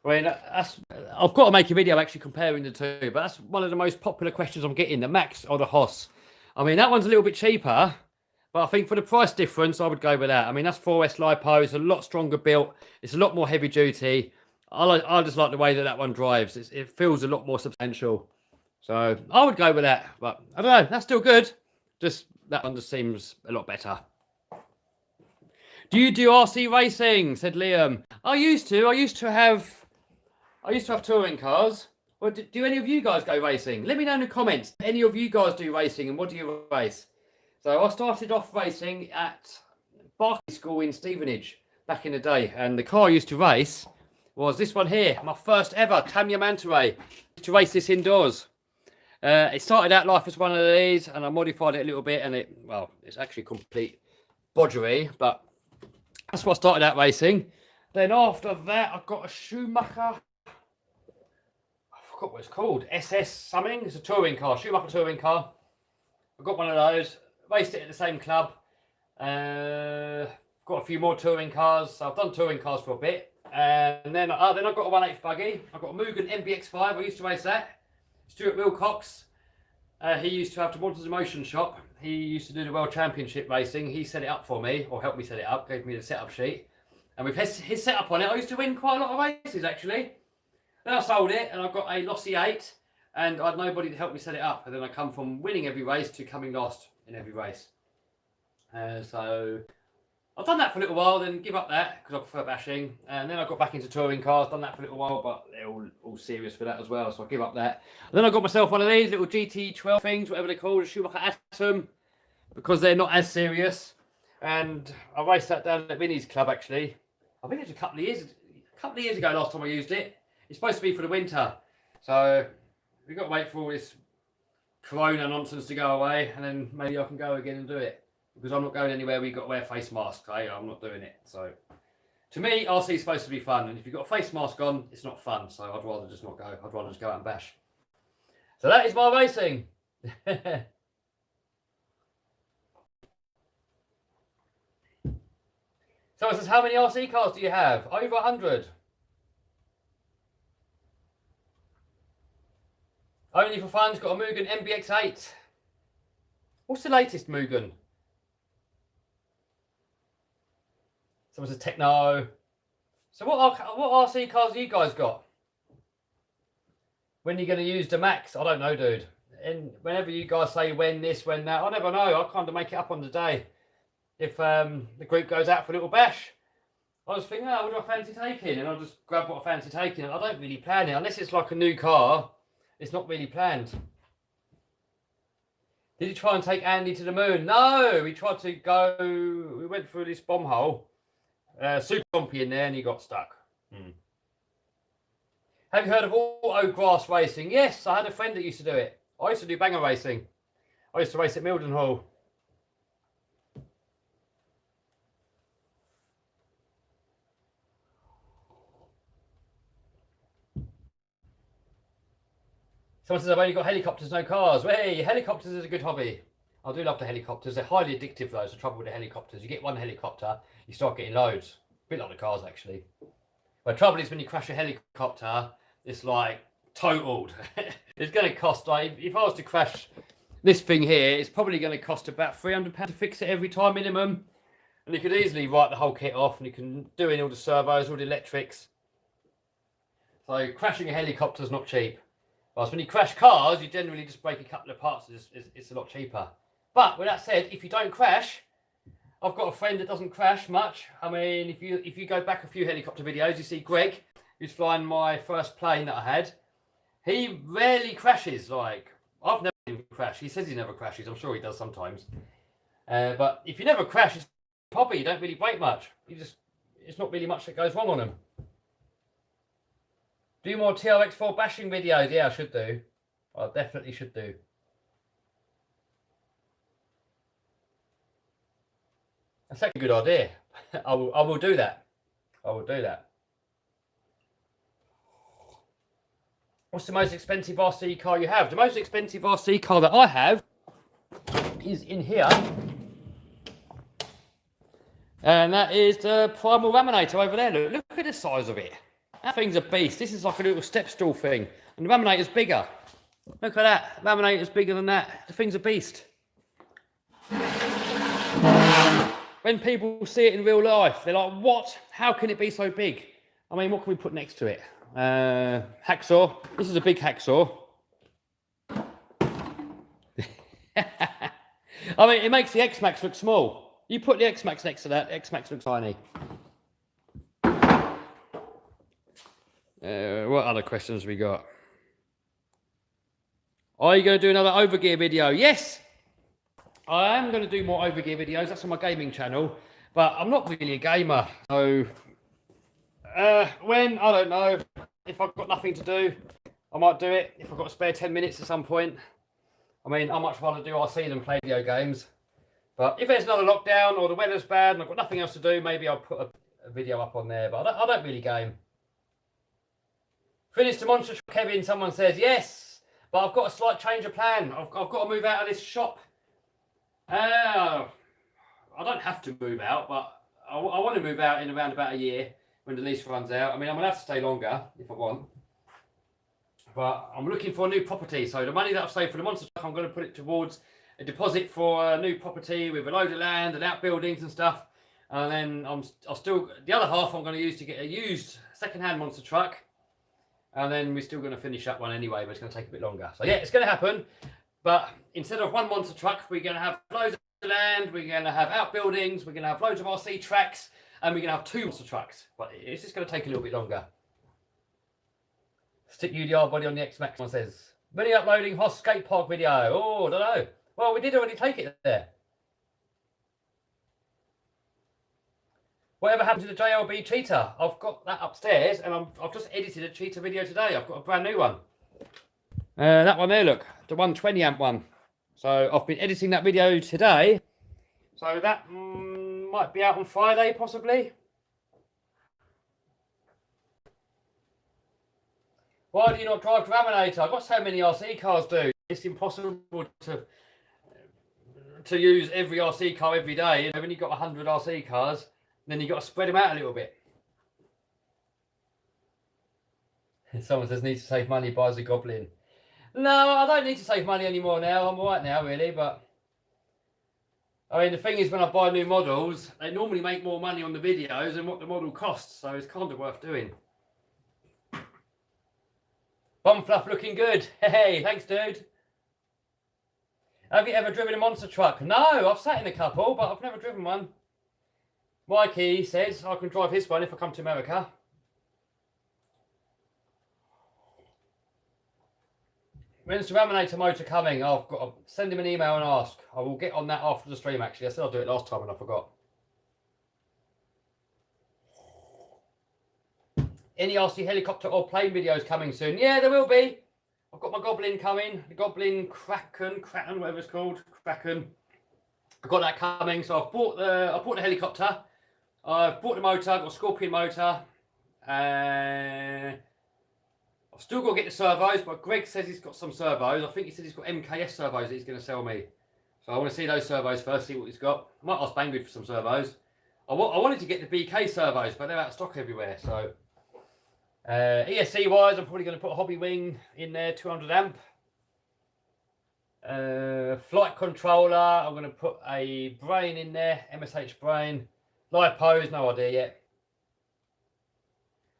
I mean, I've got to make a video actually comparing the two, but that's one of the most popular questions I'm getting, the Max or the Hoss. I mean, that one's a little bit cheaper, but I think for the price difference, I would go with that. I mean, that's 4S Lipo. It's a lot stronger built. It's a lot more heavy duty. I just like the way that one drives. It feels a lot more substantial. So I would go with that, but I don't know. That's still good. Just that one just seems a lot better. Do you do RC racing? Said Liam. I used to have touring cars. Well, do any of you guys go racing? Let me know in the comments. Any of you guys do racing and what do you race? So I started off racing at Buggy School in Stevenage back in the day. And the car I used to race was this one here. My first ever Tamiya Manta Ray. To race this indoors. It started out life as one of these and I modified it a little bit. And it's actually complete bodgery. But that's what I started out racing. Then after that, I got a Schumacher. I forgot what it's called. SS something. It's a touring car. Schumacher touring car. I got one of those. Raced it at the same club. Got a few more touring cars. So I've done touring cars for a bit. And then I got a 1/8 buggy. I got a Mugen MBX5. I used to race that. Stuart Wilcox. He used to have to Monsters Motion shop. He used to do the World Championship racing. He set it up for me, or helped me set it up, gave me the setup sheet. And with his setup on it, I used to win quite a lot of races, actually. Then I sold it, and I got a Lossy 8, and I had nobody to help me set it up. And then I come from winning every race to coming last in every race. So I've done that for a little while, then give up that, because I prefer bashing. And then I got back into touring cars, done that for a little while, but they're all serious for that as well, so I give up that. And then I got myself one of these little GT12 things, whatever they're called, a Schumacher Atom, because they're not as serious. And I raced that down at Vinny's club, actually. I think it was a couple of years ago last time I used it. It's supposed to be for the winter. So we've got to wait for all this corona nonsense to go away, and then maybe I can go again and do it. Because I'm not going anywhere where you've got to wear face masks, eh? I'm not doing it. So to me, RC is supposed to be fun. And if you've got a face mask on, it's not fun. So I'd rather just not go. I'd rather just go out and bash. So that is my racing. So it says, how many RC cars do you have? Over 100. Only for fun, it's got a Mugen MBX8. What's the latest Mugen? Someone says Techno. So what RC cars have you guys got? When are you going to use the Max? I don't know, dude. And whenever you guys say when this, when that, I never know. I kind of make it up on the day. If the group goes out for a little bash, I just think, oh, what do I fancy taking? And I'll just grab what I fancy taking. And I don't really plan it. Unless it's like a new car, it's not really planned. Did you try and take Andy to the moon? No, we tried to go, we went through this bomb hole. Super bumpy in there and he got stuck. Have you heard of auto grass racing? Yes, I had a friend that used to do it. I used to do banger racing. I used to race at Mildenhall. Someone says, I've only got helicopters, no cars. Well, hey, helicopters is a good hobby. I do love the helicopters. They're highly addictive, though. It's the trouble with the helicopters. You get one helicopter, you start getting loads. A bit like the cars, actually. But the trouble is when you crash a helicopter, it's like totaled. It's going to cost, like, if I was to crash this thing here, it's probably going to cost about £300 to fix it every time minimum. And you could easily write the whole kit off and you can do in all the servos, all the electrics. So crashing a helicopter is not cheap. Whilst when you crash cars, you generally just break a couple of parts. It's a lot cheaper. But with that said, if you don't crash, I've got a friend that doesn't crash much. I mean, if you go back a few helicopter videos, you see Greg, who's flying my first plane that I had. He rarely crashes. Like, I've never seen him crash. He says he never crashes. I'm sure he does sometimes. But if you never crash, it's probably you don't really break much. It's not really much that goes wrong on them. Do more TRX4 bashing videos. Yeah, I should do. I definitely should do. That's actually a good idea. I will do that. I will do that. What's the most expensive RC car you have? The most expensive RC car that I have is in here. And that is the Primal Raminator over there. Look at the size of it. That thing's a beast. This is like a little step stool thing. And the Raminator's bigger. Look at that. Raminator's bigger than that. The thing's a beast. When people see it in real life, they're like, what? How can it be so big? I mean, what can we put next to it? Hacksaw. This is a big hacksaw. I mean, it makes the X-Max look small. You put the X-Max next to that, X-Max looks tiny. What other questions we got? Are you going to do another overgear video? Yes! I am going to do more overgear videos. That's on my gaming channel. But I'm not really a gamer. So, when? I don't know. If I've got nothing to do, I might do it. If I've got a spare 10 minutes at some point. I mean, I much rather do RC than play video games. But if there's another lockdown or the weather's bad and I've got nothing else to do, maybe I'll put a video up on there. But I don't really game. Finished the monster truck, Kevin. Someone says, yes. But I've got a slight change of plan. I've got to move out of this shop. I don't have to move out, but I want to move out in around about a year when the lease runs out. I mean, I'm going to have to stay longer if I want. But I'm looking for a new property. So the money that I've saved for the monster truck, I'm going to put it towards a deposit for a new property with a load of land and outbuildings and stuff. And then the other half I'm going to use to get a used second-hand monster truck. And then we're still going to finish up one anyway, but it's going to take a bit longer. So yeah, it's going to happen. But instead of one monster truck, we're going to have loads of land, we're going to have outbuildings, we're going to have loads of RC tracks, and we're going to have 2 monster trucks. But it's just going to take a little bit longer. Stick UDR body on the X-Max, one says. Mini uploading Hoss skate park video. Oh, I don't know. Well, we did already take it there. Whatever happened to the JLB Cheetah? I've got that upstairs, and I've just edited a Cheetah video today. I've got a brand new one. That one there, look. The 120 amp one. So I've been editing that video today. So that might be out on Friday, possibly. Why do you not drive Raminator? I've got so many RC cars, dude. It's impossible to use every RC car every day. When you've got 100 RC cars, then you've got to spread them out a little bit. Someone says, need to save money, buys a Goblin. No, I don't need to save money anymore now. I'm alright now, really, but... I mean, the thing is, when I buy new models, they normally make more money on the videos than what the model costs, so it's kind of worth doing. Bomb Fluff looking good. Hey, thanks, dude. Have you ever driven a monster truck? No, I've sat in a couple, but I've never driven one. Mikey says I can drive his one if I come to America. When's the Raminator motor coming? Oh, I've got to send him an email and ask. I will get on that after the stream, actually. I said I'll do it last time and I forgot. Any RC helicopter or plane videos coming soon? Yeah, there will be. I've got my Goblin coming. The Goblin Kraken, whatever it's called. Kraken. I've got that coming. So I bought the helicopter. I've bought the motor. I've got a Scorpion motor. I've still got to get the servos, but Greg says he's got some servos. I think he said he's got MKS servos that he's going to sell me. So I want to see those servos first, see what he's got. I might ask Banggood for some servos. I wanted to get the BK servos, but they're out of stock everywhere. So ESC wise, I'm probably going to put a Hobby Wing in there, 200 amp. Flight controller, I'm going to put a brain in there, MSH brain. Lipo, no idea yet.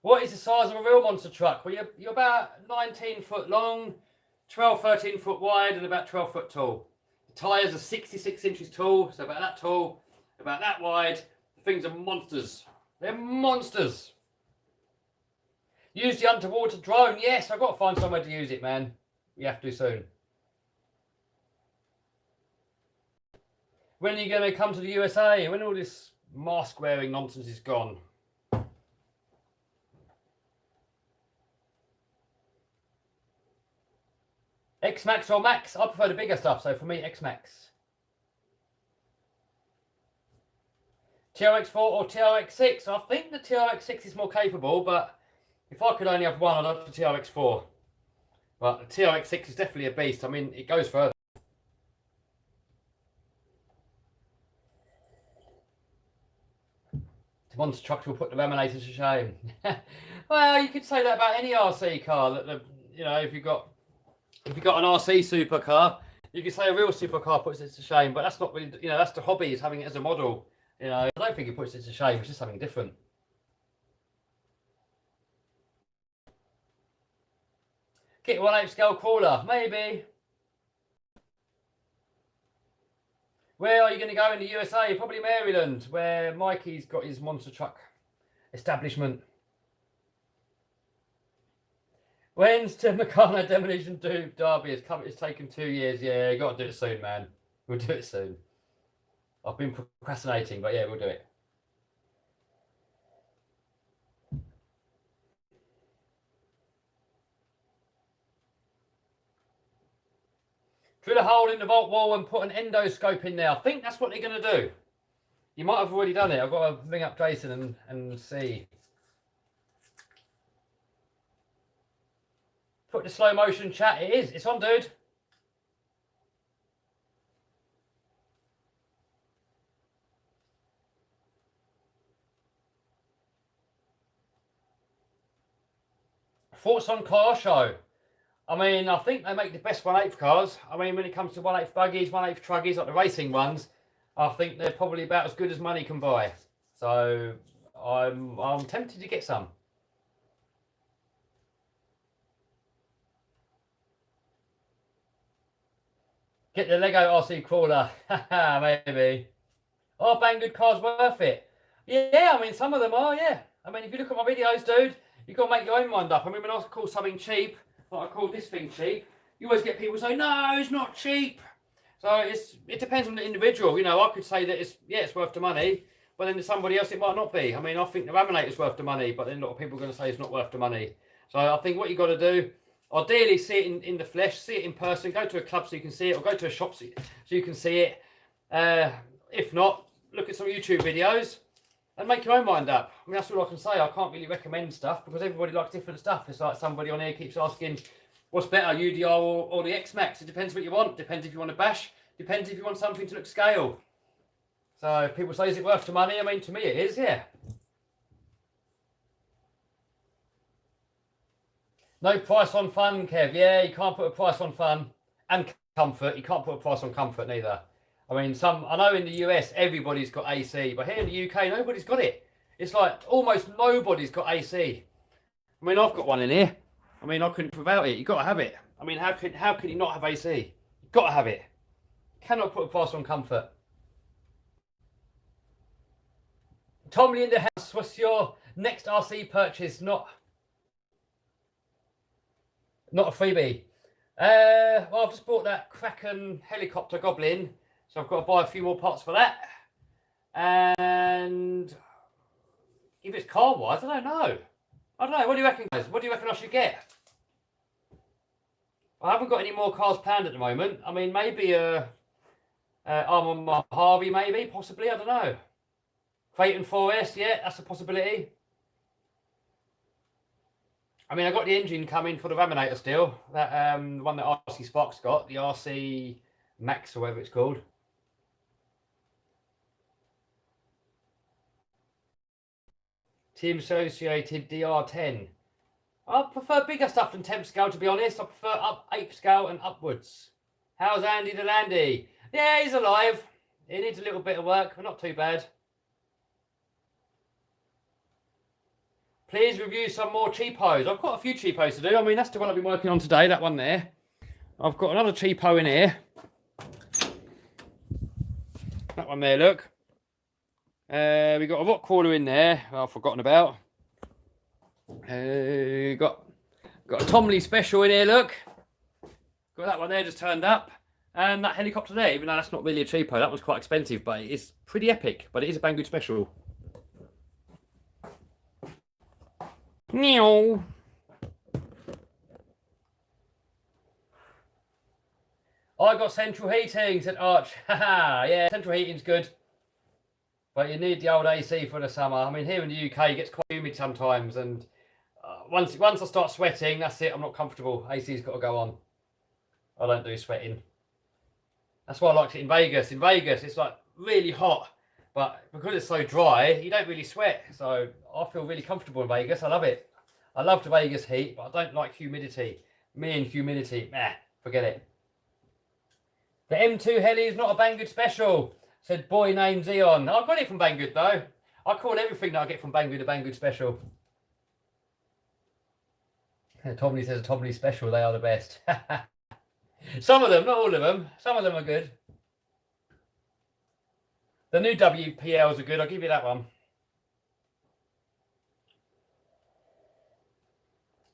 What is the size of a real monster truck? Well, you're about 19 foot long, 12, 13 foot wide, and about 12 foot tall. The tyres are 66 inches tall, so about that tall, about that wide. The things are monsters. They're monsters. Use the underwater drone. Yes, I've got to find somewhere to use it, man. We have to soon. When are you going to come to the USA? When all this mask wearing nonsense is gone? X-Max or Max? I prefer the bigger stuff, so for me, X-Max. TRX4 or TRX6? I think the TRX6 is more capable, but if I could only have one, I'd have the TRX4. But the TRX6 is definitely a beast. I mean, it goes further. The monster trucks will put the Raminator to shame. Well, you could say that about any RC car. That you know, if you've got an RC supercar, you could say a real supercar puts it to shame. But that's not really, you know, that's the hobby, is having it as a model. You know, I don't think it puts it to shame. It's just something different. Get 1/8 scale crawler, maybe. Where are you going to go in the USA? Probably Maryland, where Mikey's got his monster truck establishment. When's the Meccano Demolition Derby? It's taken 2 years. Yeah, you got to do it soon, man. We'll do it soon. I've been procrastinating, but yeah, we'll do it. Drill a hole in the vault wall and put an endoscope in there. I think that's what they're going to do. You might have already done it. I've got to ring up Jason and see. Put the slow motion chat. It is. It's on, dude. Thoughts on car show? I mean, I think they make the best 1/8 cars. I mean, when it comes to 1/8 buggies, 1/8 truggies, like the racing ones, I think they're probably about as good as money can buy. So I'm tempted to get some. Get the Lego RC crawler. Maybe. Oh, Banggood cars worth it. Yeah, I mean, some of them are, yeah. I mean, if you look at my videos, dude, you've got to make your own mind up. I mean, when I call something cheap, like I call this thing cheap, you always get people say, no, it's not cheap. So it depends on the individual. You know, I could say that it's worth the money, but then to somebody else it might not be. I mean, I think the Raminator is worth the money, but then a lot of people are going to say it's not worth the money. So I think what you got to do, ideally see it in the flesh, see it in person, go to a club so you can see it, or go to a shop so you can see it. If not, look at some YouTube videos and make your own mind up. I mean, that's all I can say. I can't really recommend stuff because everybody likes different stuff. It's like somebody on here keeps asking, what's better, UDR or the X-Max? It depends what you want. Depends if you want a bash. Depends if you want something to look scale. So people say, is it worth the money? I mean, to me it is, yeah. No price on fun, Kev. Yeah, you can't put a price on fun and comfort. You can't put a price on comfort neither. I mean, I know in the US everybody's got AC, but here in the UK nobody's got it. It's like almost nobody's got AC. I mean, I've got one in here. I mean, I couldn't live without it. You've got to have it. I mean, how can you not have AC? You've got to have it. Cannot put a price on comfort. Tomley in the house. What's your next RC purchase? Not a freebie. Well, I've just bought that Kraken helicopter Goblin, so I've got to buy a few more parts for that. And if it's car wise, I don't know. What do you reckon, guys? What do you reckon I should get? I haven't got any more cars planned at the moment. I mean, maybe Armour Harvey, maybe, possibly. I don't know. Creighton 4S, yeah, that's a possibility. I mean, I got the engine coming for the Raminator still. That one that RC Spark's got, the RC Max or whatever it's called. Team Associated DR10. I prefer bigger stuff than 10th scale, to be honest. I prefer up 8th scale and upwards. How's Andy the Landy? Yeah, he's alive. He needs a little bit of work, but not too bad. Please review some more cheapos. I've got a few cheapos to do. I mean, that's the one I've been working on today, that one there. I've got another cheapo in here. That one there, look. We got a rock crawler in there, I've forgotten about. Got a Tomley special in here, look. Got that one there just turned up. And that helicopter there, even though that's not really a cheapo, that was quite expensive, but it's pretty epic. But it is a Banggood special. Meow. I got central heating, said Arch. Haha, yeah, central heating's good. But you need the old AC for the summer. I mean, here in the UK, it gets quite humid sometimes. And once I start sweating, that's it. I'm not comfortable. AC's got to go on. I don't do sweating. That's why I liked it in Vegas. In Vegas, it's like really hot. But because it's so dry, you don't really sweat. So I feel really comfortable in Vegas. I love it. I love the Vegas heat, but I don't like humidity. Me and humidity, forget it. The M2 heli is not a Banggood special, said boy named Zion. I got it from Banggood though. I call everything that I get from Banggood a Banggood special. Tomley says a Tomley special, they are the best. Some of them, not all of them. Some of them are good. The new WPLs are good, I'll give you that one.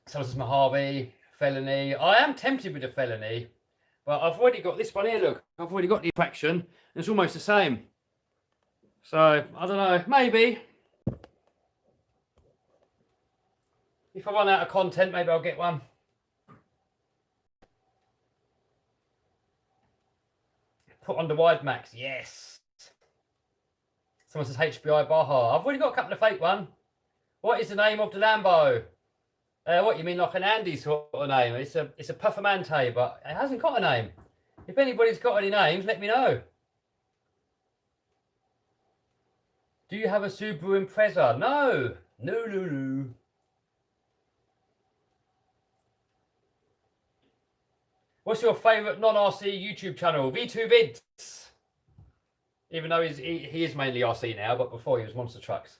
So this is Mojave, Felony. I am tempted with a Felony. But I've already got this one here, look. I've already got the traction. It's almost the same. So, I don't know. Maybe. If I run out of content, maybe I'll get one. Put on the wide max. Yes. Someone says HBI Baja. I've already got a couple of fake ones. What is the name of the Lambo? What you mean, like an Andy sort of name? It's a Performante, but it hasn't got a name. If anybody's got any names, let me know. Do you have a Subaru Impreza? No. No. What's your favourite non-RC YouTube channel? V2 Vids. Even though he is mainly RC now, but before he was Monster Trucks.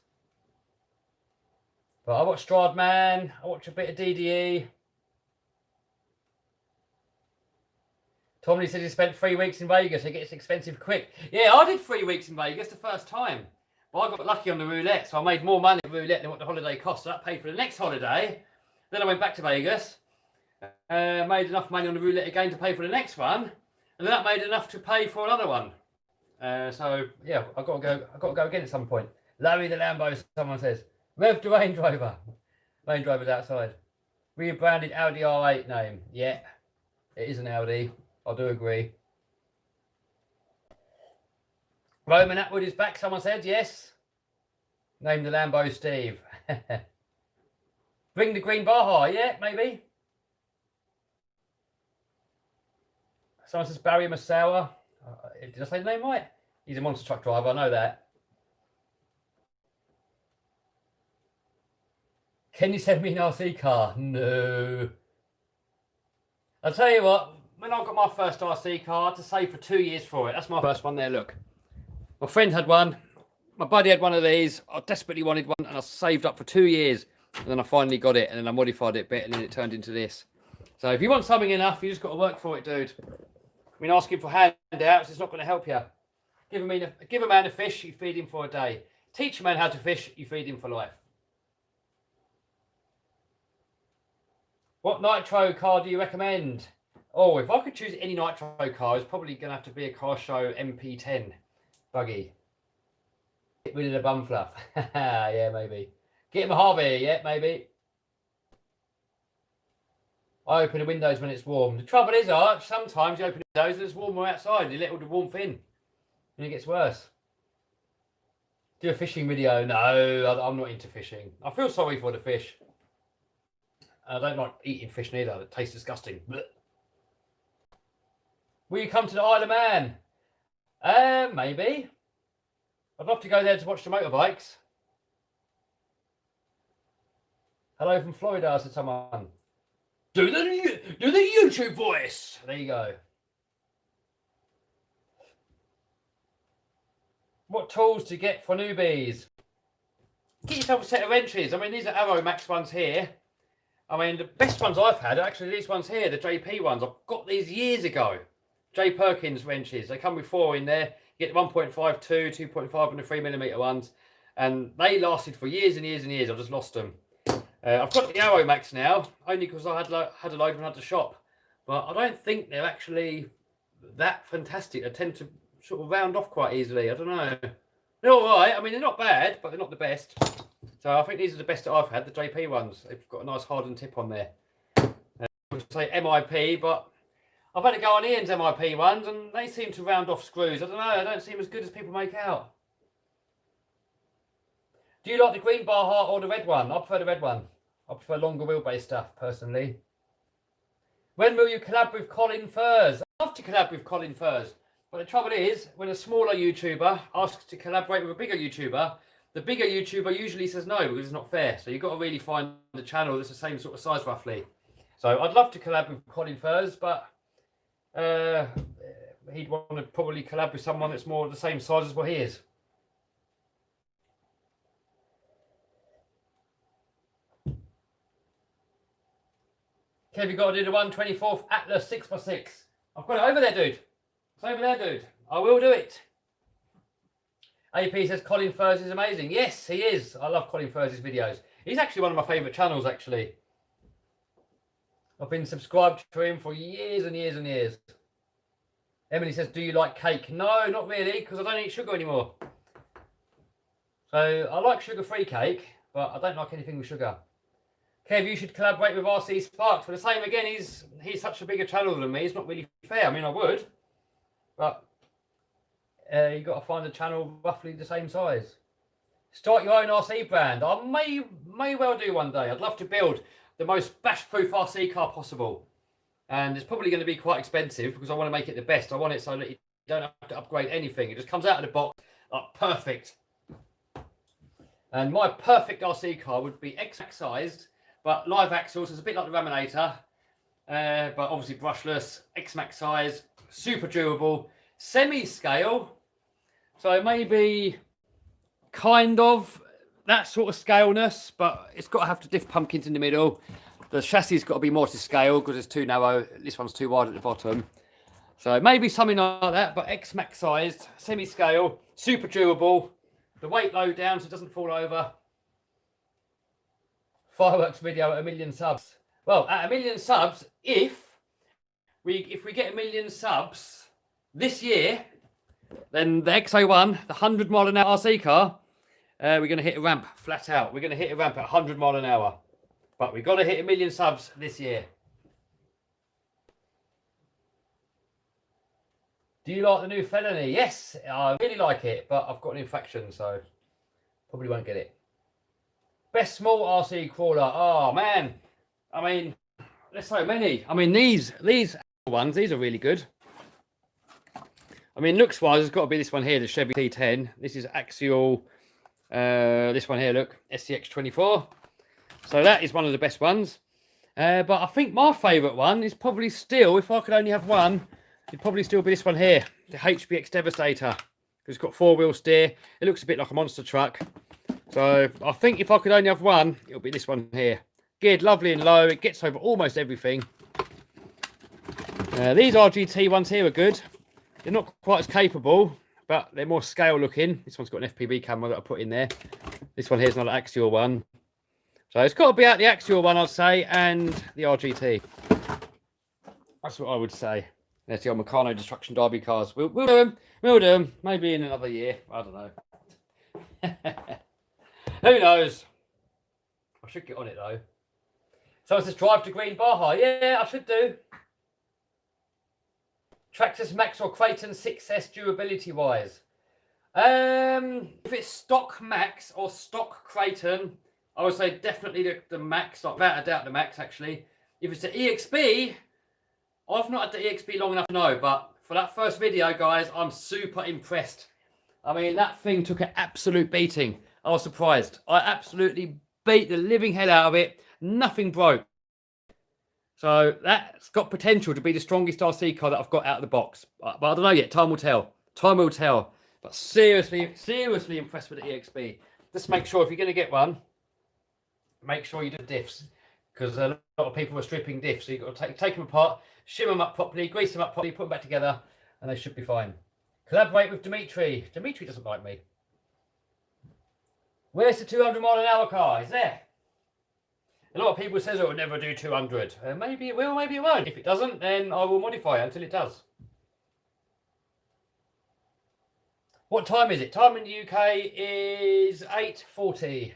But I watch Stradman, I watch a bit of DDE. Tomley says he spent 3 weeks in Vegas, it gets expensive quick. Yeah, I did 3 weeks in Vegas the first time. But I got lucky on the roulette, so I made more money on the roulette than what the holiday cost. So that paid for the next holiday. Then I went back to Vegas, made enough money on the roulette again to pay for the next one. And then that made enough to pay for another one. So yeah, I've got to go again at some point. Larry the Lambo, someone says. Rev the Range Rover. Range Rover's outside. Rebranded Audi R8 name. Yeah, it is an Audi. I do agree. Roman Atwood is back, someone said. Yes. Name the Lambo Steve. Bring the green Baja. Yeah, maybe. Someone says Barry Masawa. Did I say the name right? He's a monster truck driver. I know that. Can you send me an RC car? No. I'll tell you what, when I got my first RC car, I had to save for 2 years for it. That's my first one there, look. My friend had one. My buddy had one of these. I desperately wanted one, and I saved up for 2 years. And then I finally got it, and then I modified it a bit, and then it turned into this. So if you want something enough, you just got to work for it, dude. I mean, asking for handouts is not going to help you. Give a man a fish, you feed him for a day. Teach a man how to fish, you feed him for life. What nitro car do you recommend? Oh, if I could choose any nitro car, it's probably going to have to be a Car Show MP10 Buggy. Get rid of the bum fluff. Yeah, maybe. Get him a Harvey. Yeah, maybe. I open the windows when it's warm. The trouble is, Arch, sometimes you open the windows and it's warmer outside. You let all the warmth in. And it gets worse. Do a fishing video. No, I'm not into fishing. I feel sorry for the fish. I don't like eating fish neither. It tastes disgusting. Blech. Will you come to the Isle of Man? Maybe. I'd love to go there to watch the motorbikes. Hello from Florida, said someone. Do the YouTube voice. There you go. What tools to get for newbies? get yourself a set of wrenches. I mean, these are Arrow Max ones here. I mean, the best ones I've had are actually these ones here, the JP ones. I've got these years ago. J. Perkins wrenches. They come with 4 in there. You get the 1.5, 2, 2.5 and the 3mm ones. And they lasted for years and years and years. I've just lost them. I've got the Arrow Max now, only because I had a load when I had to shop. But I don't think they're actually that fantastic. They tend to sort of round off quite easily. I don't know. They're all right. I mean, they're not bad, but they're not the best. So I think these are the best that I've had, the JP ones. They've got a nice hardened tip on there. I would say MIP, but I've had to go on Ian's MIP ones, and they seem to round off screws. I don't know. They don't seem as good as people make out. Do you like the green bar heart or the red one? I prefer the red one. I prefer longer wheelbase stuff, personally. When will you collab with Colin Furs? I'd love to collab with Colin Furs. But the trouble is, when a smaller YouTuber asks to collaborate with a bigger YouTuber, the bigger YouTuber usually says no, because it's not fair. So you've got to really find the channel that's the same sort of size, roughly. So I'd love to collab with Colin Furs, but he'd want to probably collab with someone that's more the same size as what he is. Kev, you got to do the 1/24th Atlas 6x6. I've got it over there, dude. It's over there, dude. I will do it. AP says Colin Furs is amazing. Yes, he is. I love Colin Furs' videos. He's actually one of my favourite channels, actually. I've been subscribed to him for years and years and years. Emily says, do you like cake? No, not really, because I don't eat sugar anymore. So I like sugar-free cake, but I don't like anything with sugar. Kev, you should collaborate with RC Sparks. For the same again, he's such a bigger channel than me. It's not really fair. I mean, I would, but you've got to find a channel roughly the same size. Start your own RC brand. I may well do one day. I'd love to build the most bash-proof RC car possible. And it's probably going to be quite expensive because I want to make it the best. I want it so that you don't have to upgrade anything. It just comes out of the box like perfect. And my perfect RC car would be X-Max sized, but live axles. It's a bit like the Raminator, but obviously brushless, X-Max size, super durable, semi-scale. So maybe kind of that sort of scaleness, but it's got to have the diff pumpkins in the middle. The chassis has got to be more to scale because it's too narrow. This one's too wide at the bottom. So maybe something like that, but X-Max sized, semi-scale, super durable. The weight low down so it doesn't fall over. Fireworks video at 1 million subs. Well, at 1 million subs, if we get 1 million subs this year, then the XA1, the 100 mile an hour RC car, we're going to hit a ramp flat out. We're going to hit a ramp at 100 mile an hour. But we've got to hit 1 million subs this year. Do you like the new Felony? Yes, I really like it, but I've got an infection, so probably won't get it. Best small RC crawler. Oh, man. I mean, there's so many. I mean, these ones, these are really good. I mean, looks-wise, it's got to be this one here, the Chevy T10. This is axial. This one here, look, SCX24. So that is one of the best ones. But I think my favourite one is probably still, if I could only have one, it'd probably still be this one here, the HBX Devastator. Because it's got 4-wheel steer. It looks a bit like a monster truck. So I think if I could only have one, it'll be this one here. Geared lovely and low. It gets over almost everything. These RGT ones here are good. They're not quite as capable, but they're more scale looking. This one's got an FPV camera that I put in there. This one here is not an axial one. So it's got to be out the axial one, I'd say, and the RGT. That's what I would say. There's the old Meccano Destruction Derby cars. We'll do them. We'll do them. Maybe in another year. I don't know. Who knows? I should get on it, though. So it's this drive to Green Baja. Yeah, I should do. Traxxas Max or Creighton 6S durability-wise. If it's stock Max or stock Creighton, I would say definitely the Max, like without a doubt the Max actually. If it's the EXB, I've not had the EXB long enough to know, but for that first video, guys, I'm super impressed. I mean, that thing took an absolute beating. I was surprised. I absolutely beat the living hell out of it. Nothing broke. So that's got potential to be the strongest RC car that I've got out of the box. But I don't know yet. Time will tell. Time will tell. But seriously impressed with the EXB. just make sure if you're going to get one, make sure you do diffs, because a lot of people are stripping diffs. So you've got to take them apart, shim them up properly, grease them up properly, put them back together, and they should be fine. Collaborate with Dimitri. Dimitri doesn't like me. Where's the 200-mile-an-hour car? Is there? A lot of people says it will never do 200. Maybe it will, maybe it won't. If it doesn't, then I will modify it until it does. What time is it? Time in the UK is 8:40.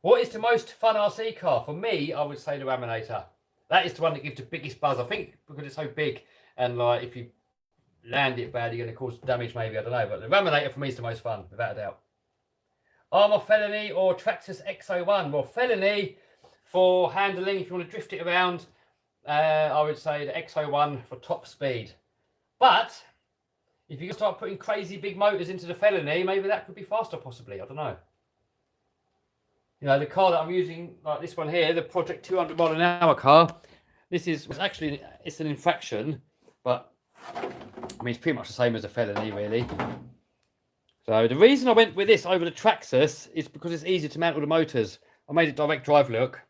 What is the most fun RC car? For me, I would say the Raminator. That is the one that gives the biggest buzz. I think because it's so big and like if you land it bad, you're going to cause damage maybe. I don't know. But the Raminator for me is the most fun, without a doubt. Armour Felony or Traxxas X01? Well, Felony for handling, if you want to drift it around, I would say the X01 for top speed. But if you start putting crazy big motors into the Felony, maybe that could be faster possibly. I don't know. You know, the car that I'm using, like this one here, the Project 200-mile-an-hour car, this is actually, it's an infraction, but I mean, it's pretty much the same as a Felony, really. So the reason I went with this over the Traxxas is because it's easier to mount all the motors. I made it direct drive look,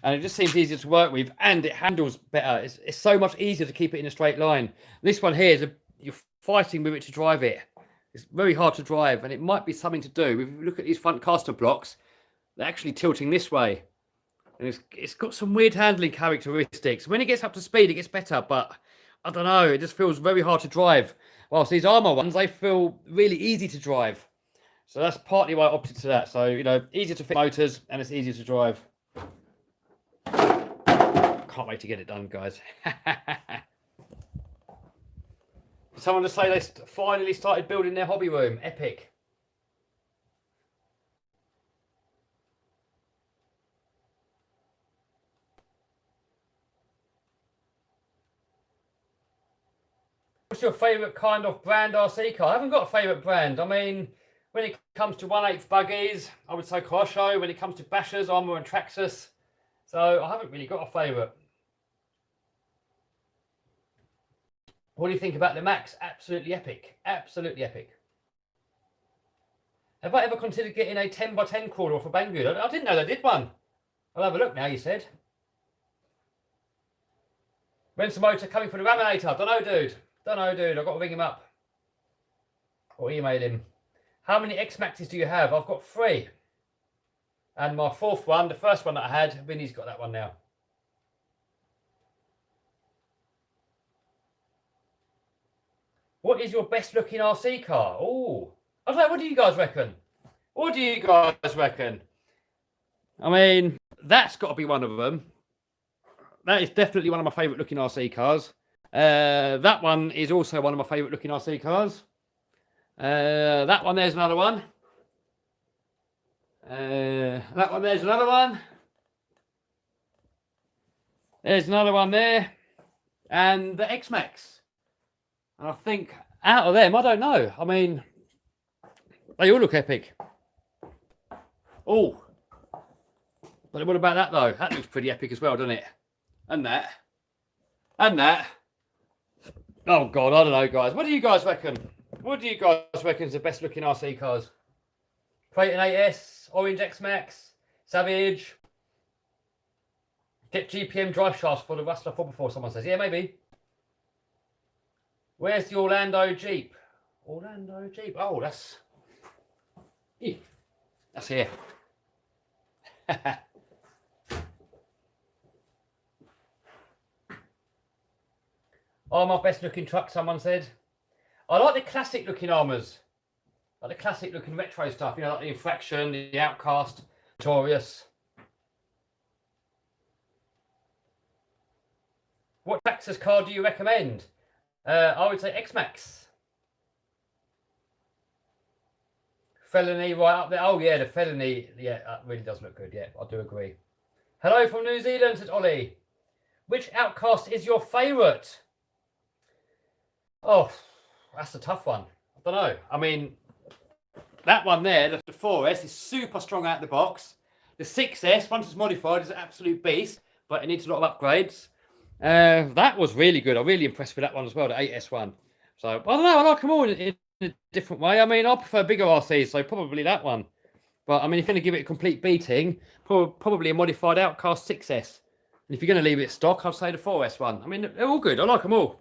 and it just seems easier to work with, and it handles better. It's so much easier to keep it in a straight line. This one here is you're fighting with it to drive it. It's very hard to drive, and it might be something to do. If you look at these front caster blocks, they're actually tilting this way, and it's got some weird handling characteristics. When it gets up to speed, it gets better, but I don't know. It just feels very hard to drive. Whilst these Armour ones, they feel really easy to drive. So that's partly why I opted to that. So, you know, easier to fit motors and it's easier to drive. Can't wait to get it done, guys. Someone to say they finally started building their hobby room. Epic. What's your favourite kind of brand RC car? I haven't got a favourite brand. I mean, when it comes to 1/8 buggies, I would say Corso. When it comes to bashers, Armour and Traxxas. So I haven't really got a favourite. What do you think about the Max? Absolutely epic. Absolutely epic. Have I ever considered getting a 10x10 crawler off a Banggood? I didn't know they did one. I'll have a look now, you said. When's the motor coming for the Raminator? Don't know, dude. Don't know, dude. I've got to ring him up. Or email him. How many X-Maxes do you have? I've got 3. And my 4th one, the first one that I had, Vinny's got that one now. What is your best looking RC car? Oh, I don't know. What do you guys reckon? What do you guys reckon? I mean, that's got to be one of them. That is definitely one of my favourite looking RC cars. That one is also one of my favourite looking RC cars. That one there's another one. That one there's another one. There's another one there. And the X-Max. And I think out of them, I don't know. I mean, they all look epic. Oh. But what about that though? That looks pretty epic as well, doesn't it? And that. And that. Oh God, I don't know, guys. What do you guys reckon? What do you guys reckon is the best looking RC cars? Creighton 8S, Orange X-Max, Savage. Get GPM drive shafts for the Rustler 4x4, someone says. Yeah, maybe. Where's the Orlando Jeep? Orlando Jeep. Oh, that's here. Oh, my best looking truck, someone said. I like the classic looking Armours. Like the classic looking retro stuff, you know, like the Infraction, the Outcast, Notorious. What Traxxas car do you recommend? I would say X-Max. Felony right up there. Oh yeah, the Felony. Yeah, that really does look good. Yeah, I do agree. Hello from New Zealand, said Ollie. Which Outcast is your favourite? Oh, that's a tough one. I don't know. I mean, that one there, the 4S, is super strong out of the box. The 6S, once it's modified, is an absolute beast, but it needs a lot of upgrades. That was really good. I'm really impressed with that one as well, the 8S one. So, I don't know, I like them all in a different way. I mean, I prefer bigger RCs, so probably that one. But I mean, if you're going to give it a complete beating, probably a modified Outcast 6S. And if you're going to leave it stock, I'd say the 4S one. I mean, they're all good. I like them all.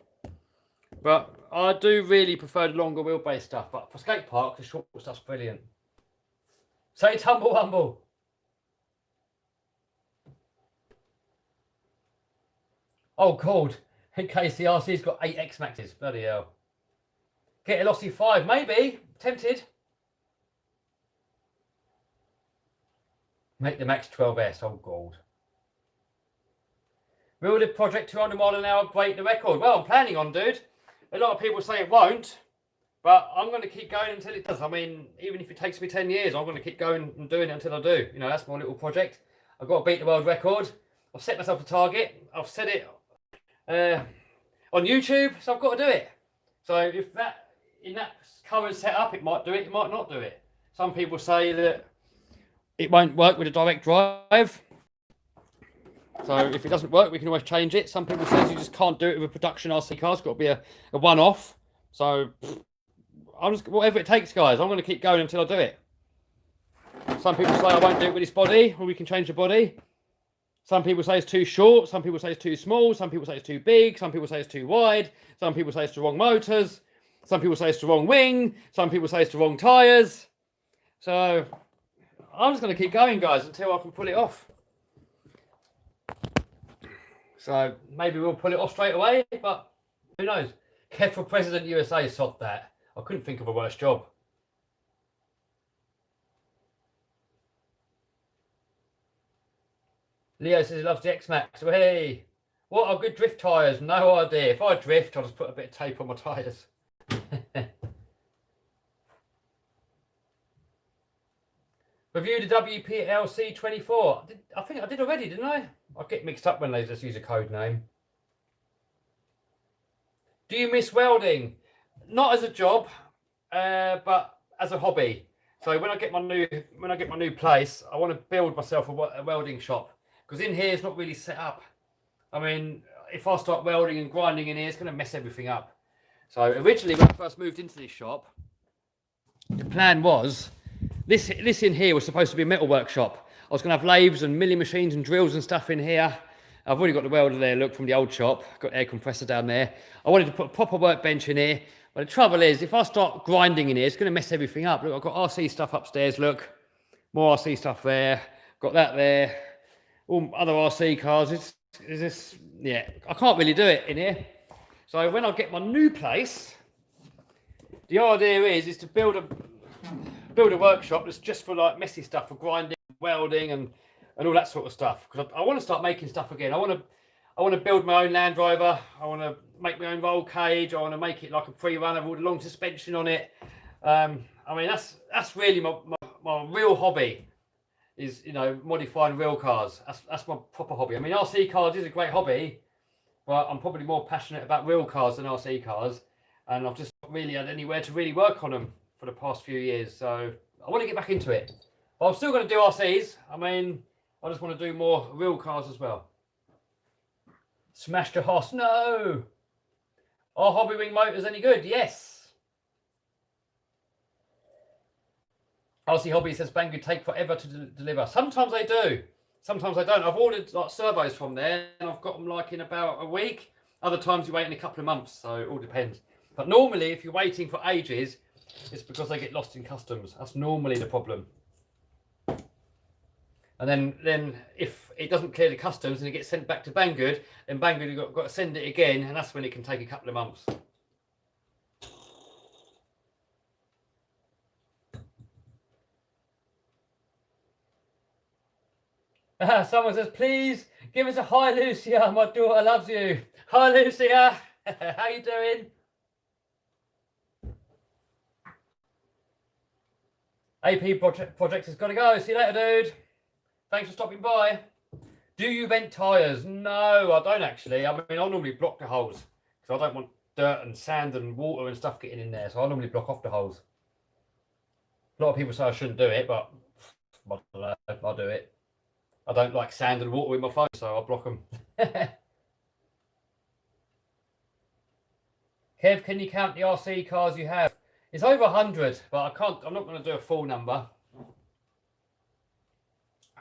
But I do really prefer the longer wheelbase stuff. But for skate park, the short stuff's brilliant. Say tumble humble. Oh, God. In case the RC's got 8 X-Maxes. Bloody hell. Get a Lossy 5, maybe. Tempted. Make the Max 12S. Oh, God. Will the project 200 mile an hour break the record? Well, I'm planning on, dude. A lot of people say it won't. But I'm going to keep going until it does. I mean, even if it takes me 10 years, I'm going to keep going and doing it until I do. You know, that's my little project. I've got to beat the world record. I've set myself a target. I've set it on YouTube, so I've got to do it. So if that, in that current setup, it might do it, it might not do it. Some people say that it won't work with a direct drive. So if it doesn't work, we can always change it. Some people say you just can't do it with a production RC car. It's got to be a one-off. So I'm just, whatever it takes, guys. I'm going to keep going until I do it. Some people say I won't do it with this body, or we can change the body. Some people say it's too short. Some people say it's too small. Some people say it's too big. Some people say it's too wide. Some people say it's the wrong motors. Some people say it's the wrong wing. Some people say it's the wrong tyres. So I'm just going to keep going, guys, until I can pull it off. So maybe we'll pull it off straight away, but who knows? Kev for President USA, sod that. I couldn't think of a worse job. Leo says he loves the X-Max. Well, hey, what are good drift tyres? No idea. If I drift, I'll just put a bit of tape on my tyres. Review the WPLC 24. I think I did already, didn't I? I get mixed up when they just use a code name. Do you miss welding? Not as a job, but as a hobby. So when I get my new place, I want to build myself a welding shop, because in here it's not really set up. I mean, if I start welding and grinding in here, it's going to mess everything up. So originally, when I first moved into this shop, the plan was this in here was supposed to be a metal workshop. I was going to have lathes and milling machines and drills and stuff in here. I've already got the welder there, look, from the old shop. Got air compressor down there. I wanted to put a proper workbench in here. But the trouble is, if I start grinding in here, it's going to mess everything up. Look, I've got RC stuff upstairs, look. More RC stuff there. Got that there. All other RC cars. Yeah, I can't really do it in here. So when I get my new place, the idea is to build a workshop that's just for like messy stuff, for grinding, welding, and all that sort of stuff. Because I want to start making stuff again. I want to build my own Land Rover. I want to make my own roll cage. I want to make it like a pre-runner with all the long suspension on it. I mean, that's really my real hobby, is, you know, modifying real cars. That's my proper hobby. I mean, RC cars is a great hobby, but I'm probably more passionate about real cars than RC cars, and I've just not really had anywhere to really work on them for the past few years. So I want to get back into it. But I'm still going to do RCs. I mean, I just want to do more real cars as well. Smashed a horse. No. Are Hobby Wing motors any good? Yes. RC Hobby says Banggood take forever to deliver. Sometimes they do. Sometimes they don't. I've ordered like servos from there, and I've got them like in about a week. Other times you wait in a couple of months, so it all depends. But normally, if you're waiting for ages, it's because they get lost in customs. That's normally the problem. And then if it doesn't clear the customs and it gets sent back to Banggood, then Banggood have got to send it again, and that's when it can take a couple of months. Someone says, please give us a hi, Lucia. My daughter loves you. Hi, Lucia. How you doing? AP project has got to go. See you later, dude. Thanks for stopping by. Do you vent tyres? No, I don't actually. I mean, I normally block the holes because I don't want dirt and sand and water and stuff getting in there. So I normally block off the holes. A lot of people say I shouldn't do it, but I'll do it. I don't like sand and water with my phone, so I'll block them. Kev, can you count the RC cars you have? It's over 100, but I'm not going to do a full number.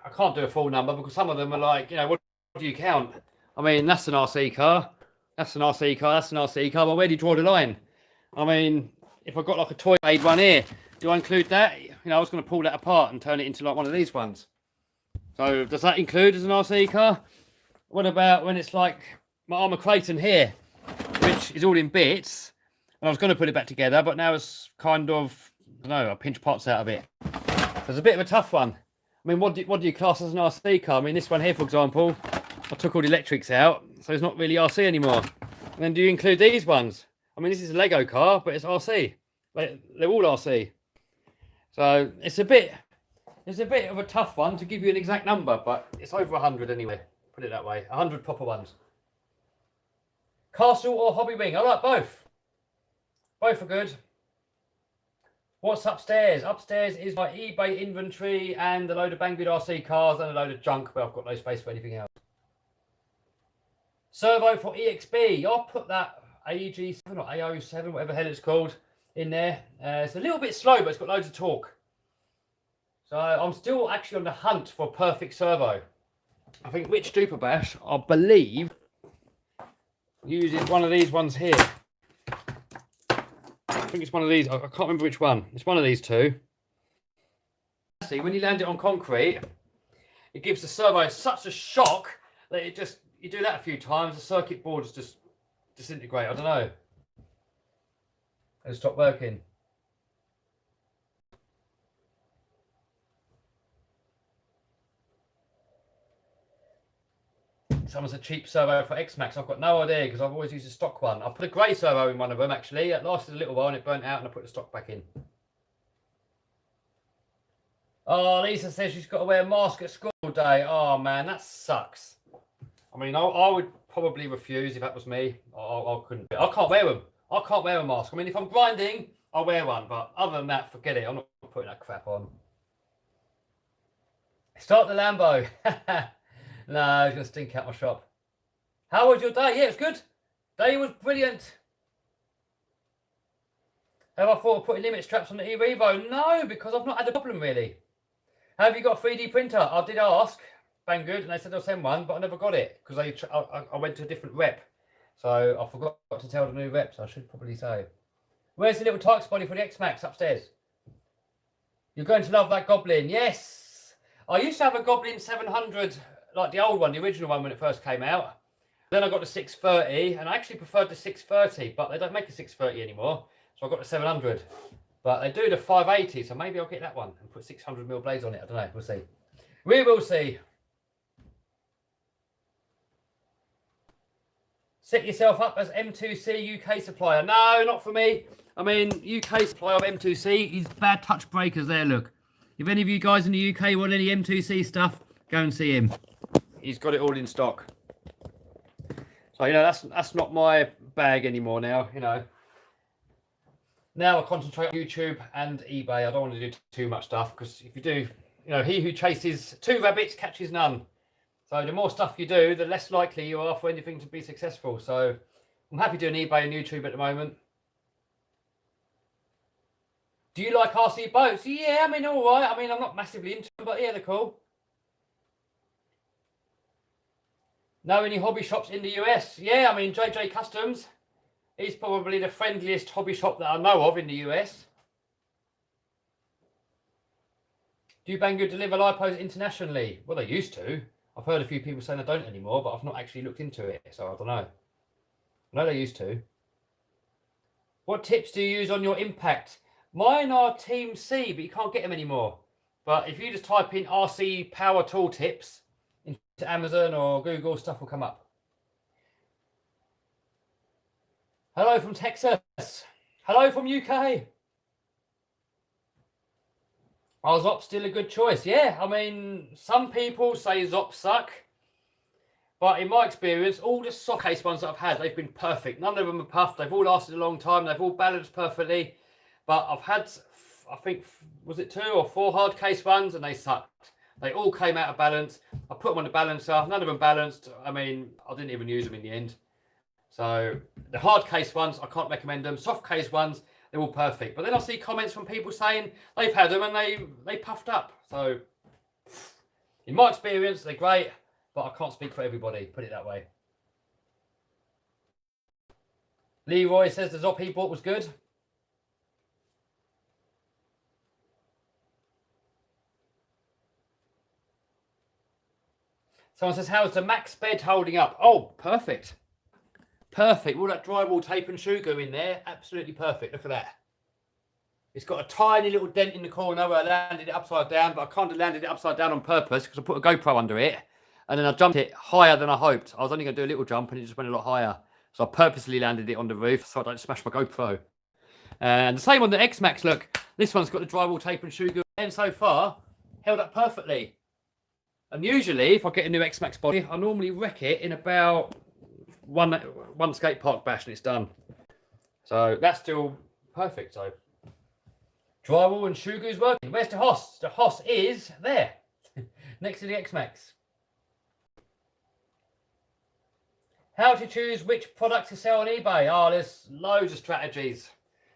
I can't do a full number because some of them are like, what do you count? I mean, that's an RC car. That's an RC car. That's an RC car. But where do you draw the line? I mean, if I've got like a toy made one here, do I include that? I was going to pull that apart and turn it into like one of these ones. So does that include as an RC car? What about when it's like my Armour Clayton here, which is all in bits, and I was going to put it back together, but now it's kind of, I don't know, I pinch parts out of it. So it's a bit of a tough one. I mean, what do you class as an RC car? I mean, this one here, for example, I took all the electrics out, so it's not really RC anymore. And then do you include these ones? I mean, this is a Lego car, but it's RC. They're all RC. So it's a bit of a tough one to give you an exact number, but it's over 100 anyway. Put it that way. 100 proper ones. Castle or hobby wing? I like both. Both are good. What's upstairs? Upstairs is my eBay inventory and a load of Banggood RC cars and a load of junk, but I've got no space for anything else. Servo for EXB. I'll put that AG7 or AO7, whatever the hell it's called, in there. It's a little bit slow, but it's got loads of torque. So I'm still actually on the hunt for a perfect servo. I think Witch Duper Bash, I believe, uses one of these ones here. I think it's one of these. I can't remember which one. It's one of these two. See, when you land it on concrete, it gives the servo such a shock that you do that a few times, the circuit boards just disintegrate. I don't know. It'll stop working. Someone's a cheap servo for X-Max. I've got no idea because I've always used a stock one. I put a grey servo in one of them actually. It lasted a little while and it burnt out and I put the stock back in. Oh, Lisa says she's got to wear a mask at school all day. Oh man, that sucks. I mean, I would probably refuse if that was me. I couldn't. I can't wear them. I can't wear a mask. I mean, if I'm grinding, I'll wear one. But other than that, forget it. I'm not putting that crap on. Start the Lambo. No, it's going to stink out my shop. How was your day? Yeah, it was good. Day was brilliant. Have I thought of putting limit straps on the e-Revo? No, because I've not had a problem really. Have you got a 3D printer? I did ask Banggood and they said they'll send one, but I never got it because I went to a different rep. So I forgot to tell the new reps. I should probably say. Where's the little Tykes body for the X-Max upstairs? You're going to love that Goblin. Yes. I used to have a Goblin 700, like the old one, the original one when it first came out. Then I got the 630 and I actually preferred the 630, but they don't make a 630 anymore. So I got the 700. But they do the 580, so maybe I'll get that one and put 600mm blades on it. I don't know. We'll see. We will see. Set yourself up as M2C UK supplier. No, not for me. I mean, UK supplier of M2C is bad touch breakers there, look. If any of you guys in the UK want any M2C stuff, go and see him. He's got it all in stock. So, that's not my bag anymore now, Now I concentrate on YouTube and eBay. I don't want to do too much stuff because if you do, he who chases two rabbits catches none. So the more stuff you do, the less likely you are for anything to be successful. So I'm happy doing eBay and YouTube at the moment. Do you like RC boats? Yeah, I mean, all right. I mean, I'm not massively into them, but yeah, they're cool. Know any hobby shops in the US? Yeah, I mean, JJ Customs. He's probably the friendliest hobby shop that I know of in the US. Do Banggood deliver Lipos internationally? Well, they used to. I've heard a few people saying they don't anymore, but I've not actually looked into it, so I don't know. I know they used to. What tips do you use on your Impact? Mine are Team C, but you can't get them anymore. But if you just type in RC Power Tool Tips into Amazon or Google, stuff will come up. Hello from Texas. Hello from UK. Are Zops still a good choice? Yeah, I mean, some people say Zops suck. But in my experience, all the soft case ones that I've had, they've been perfect. None of them are puffed. They've all lasted a long time. They've all balanced perfectly. But I've had, I think, was it 2 or 4 hard case ones, and they sucked. They all came out of balance. I put them on the balancer. None of them balanced. I mean, I didn't even use them in the end. So the hard case ones, I can't recommend them. Soft case ones, they're all perfect. But then I see comments from people saying they've had them and they puffed up. So in my experience, they're great, but I can't speak for everybody, put it that way. Leroy says the Zop he bought was good. Someone says, how's the Max bed holding up? Oh, perfect. Perfect. All that drywall tape and shoe glue in there. Absolutely perfect. Look at that. It's got a tiny little dent in the corner where I landed it upside down, but I kind of landed it upside down on purpose because I put a GoPro under it. And then I jumped it higher than I hoped. I was only going to do a little jump and it just went a lot higher. So I purposely landed it on the roof so I don't smash my GoPro. And the same on the X-Max, look. This one's got the drywall tape and shoe glue. And so far, held up perfectly. And usually, if I get a new X-Max body, I normally wreck it in about one skate park bash and it's done. So that's still perfect. So drywall and shoe glue's working. Where's the Hoss? The Hoss is there, next to the X-Max. How to choose which product to sell on eBay? Oh, there's loads of strategies.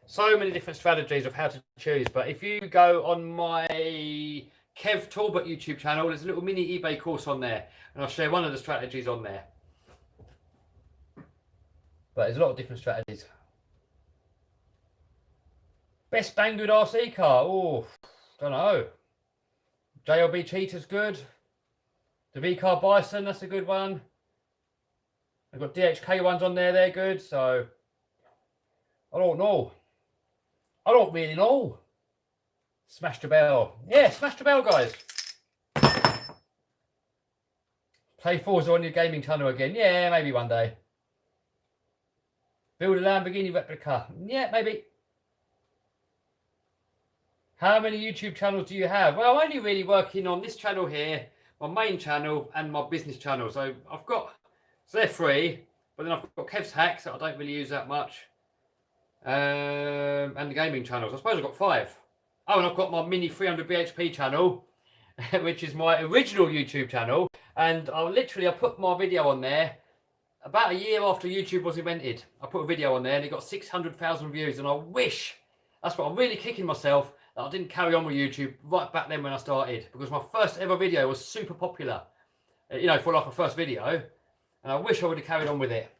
So many different strategies of how to choose. But if you go on my Talbot YouTube channel, there's a little mini eBay course on there. And I'll share one of the strategies on there. But there's a lot of different strategies. Best Banggood RC car? Oh, don't know. JLB Cheetah's good. The V-Car Bison, that's a good one. I've got DHK ones on there, they're good. So, I don't know. I don't really know. Smash the bell. Yeah, smash the bell, guys. Play Forza on your gaming channel again. Yeah, maybe one day. Build a Lamborghini replica. Yeah, maybe. How many YouTube channels do you have? Well, I'm only really working on this channel here, my main channel, and my business channel. So I've got, so they're free, but then I've got Kev's Hacks that I don't really use that much. And the gaming channels. I suppose I've got 5. Oh, and I've got my mini 300 BHP channel, which is my original YouTube channel. And I put my video on there about a year after YouTube was invented. I put a video on there and it got 600,000 views. And I wish, that's what I'm really kicking myself, that I didn't carry on with YouTube right back then when I started. Because my first ever video was super popular, you know, for like a first video. And I wish I would have carried on with it.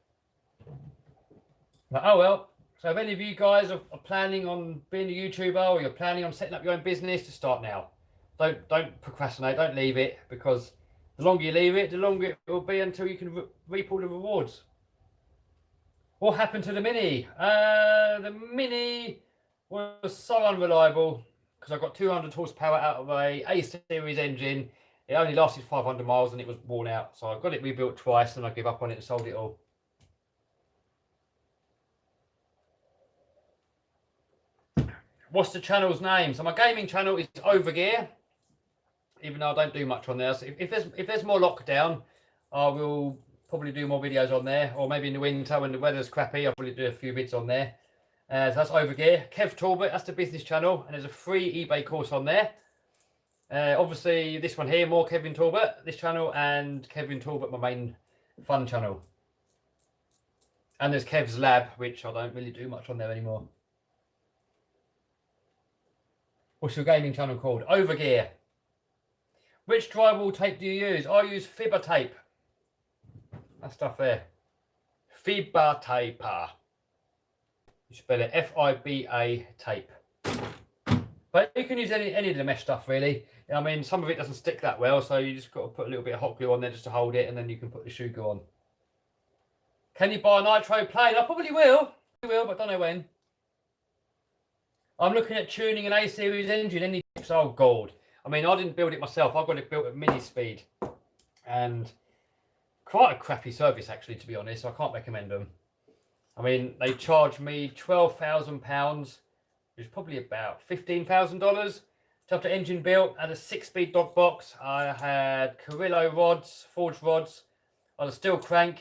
But oh well. So if any of you guys are planning on being a YouTuber or you're planning on setting up your own business, to start now. Don't procrastinate, don't leave it, because the longer you leave it, the longer it will be until you can reap all the rewards. What happened to the Mini? The Mini was so unreliable because I got 200 horsepower out of a series engine. It only lasted 500 miles and it was worn out. So I got it rebuilt twice and I gave up on it and sold it all. What's the channel's name? So my gaming channel is Overgear, even though I don't do much on there. So if there's more lockdown, I will probably do more videos on there, or maybe in the winter when the weather's crappy, I'll probably do a few bits on there. So that's Overgear. Kev Talbot, that's the business channel, and there's a free eBay course on there. Obviously this one here, more Kevin Talbot, this channel, and Kevin Talbot, my main fun channel. And there's Kev's Lab, which I don't really do much on there anymore. What's your gaming channel called? Overgear. Which drywall tape do you use? I use Fibber tape. That stuff there. Fibber tape. You spell it F-I-B-A tape. But you can use any of the mesh stuff really. I mean, some of it doesn't stick that well, so you just got to put a little bit of hot glue on there just to hold it, and then you can put the shoe glue on. Can you buy a nitro plane? I probably will. I will, but don't know when. I'm looking at tuning an A-series engine. Any tips? Oh, gold. I mean, I didn't build it myself. I got it built at mini speed. And quite a crappy service, actually, to be honest. So I can't recommend them. I mean, they charged me £12,000, which is probably about $15,000 to have the engine built. I had a 6-speed dog box. I had Carrillo rods, forged rods. I had a steel crank.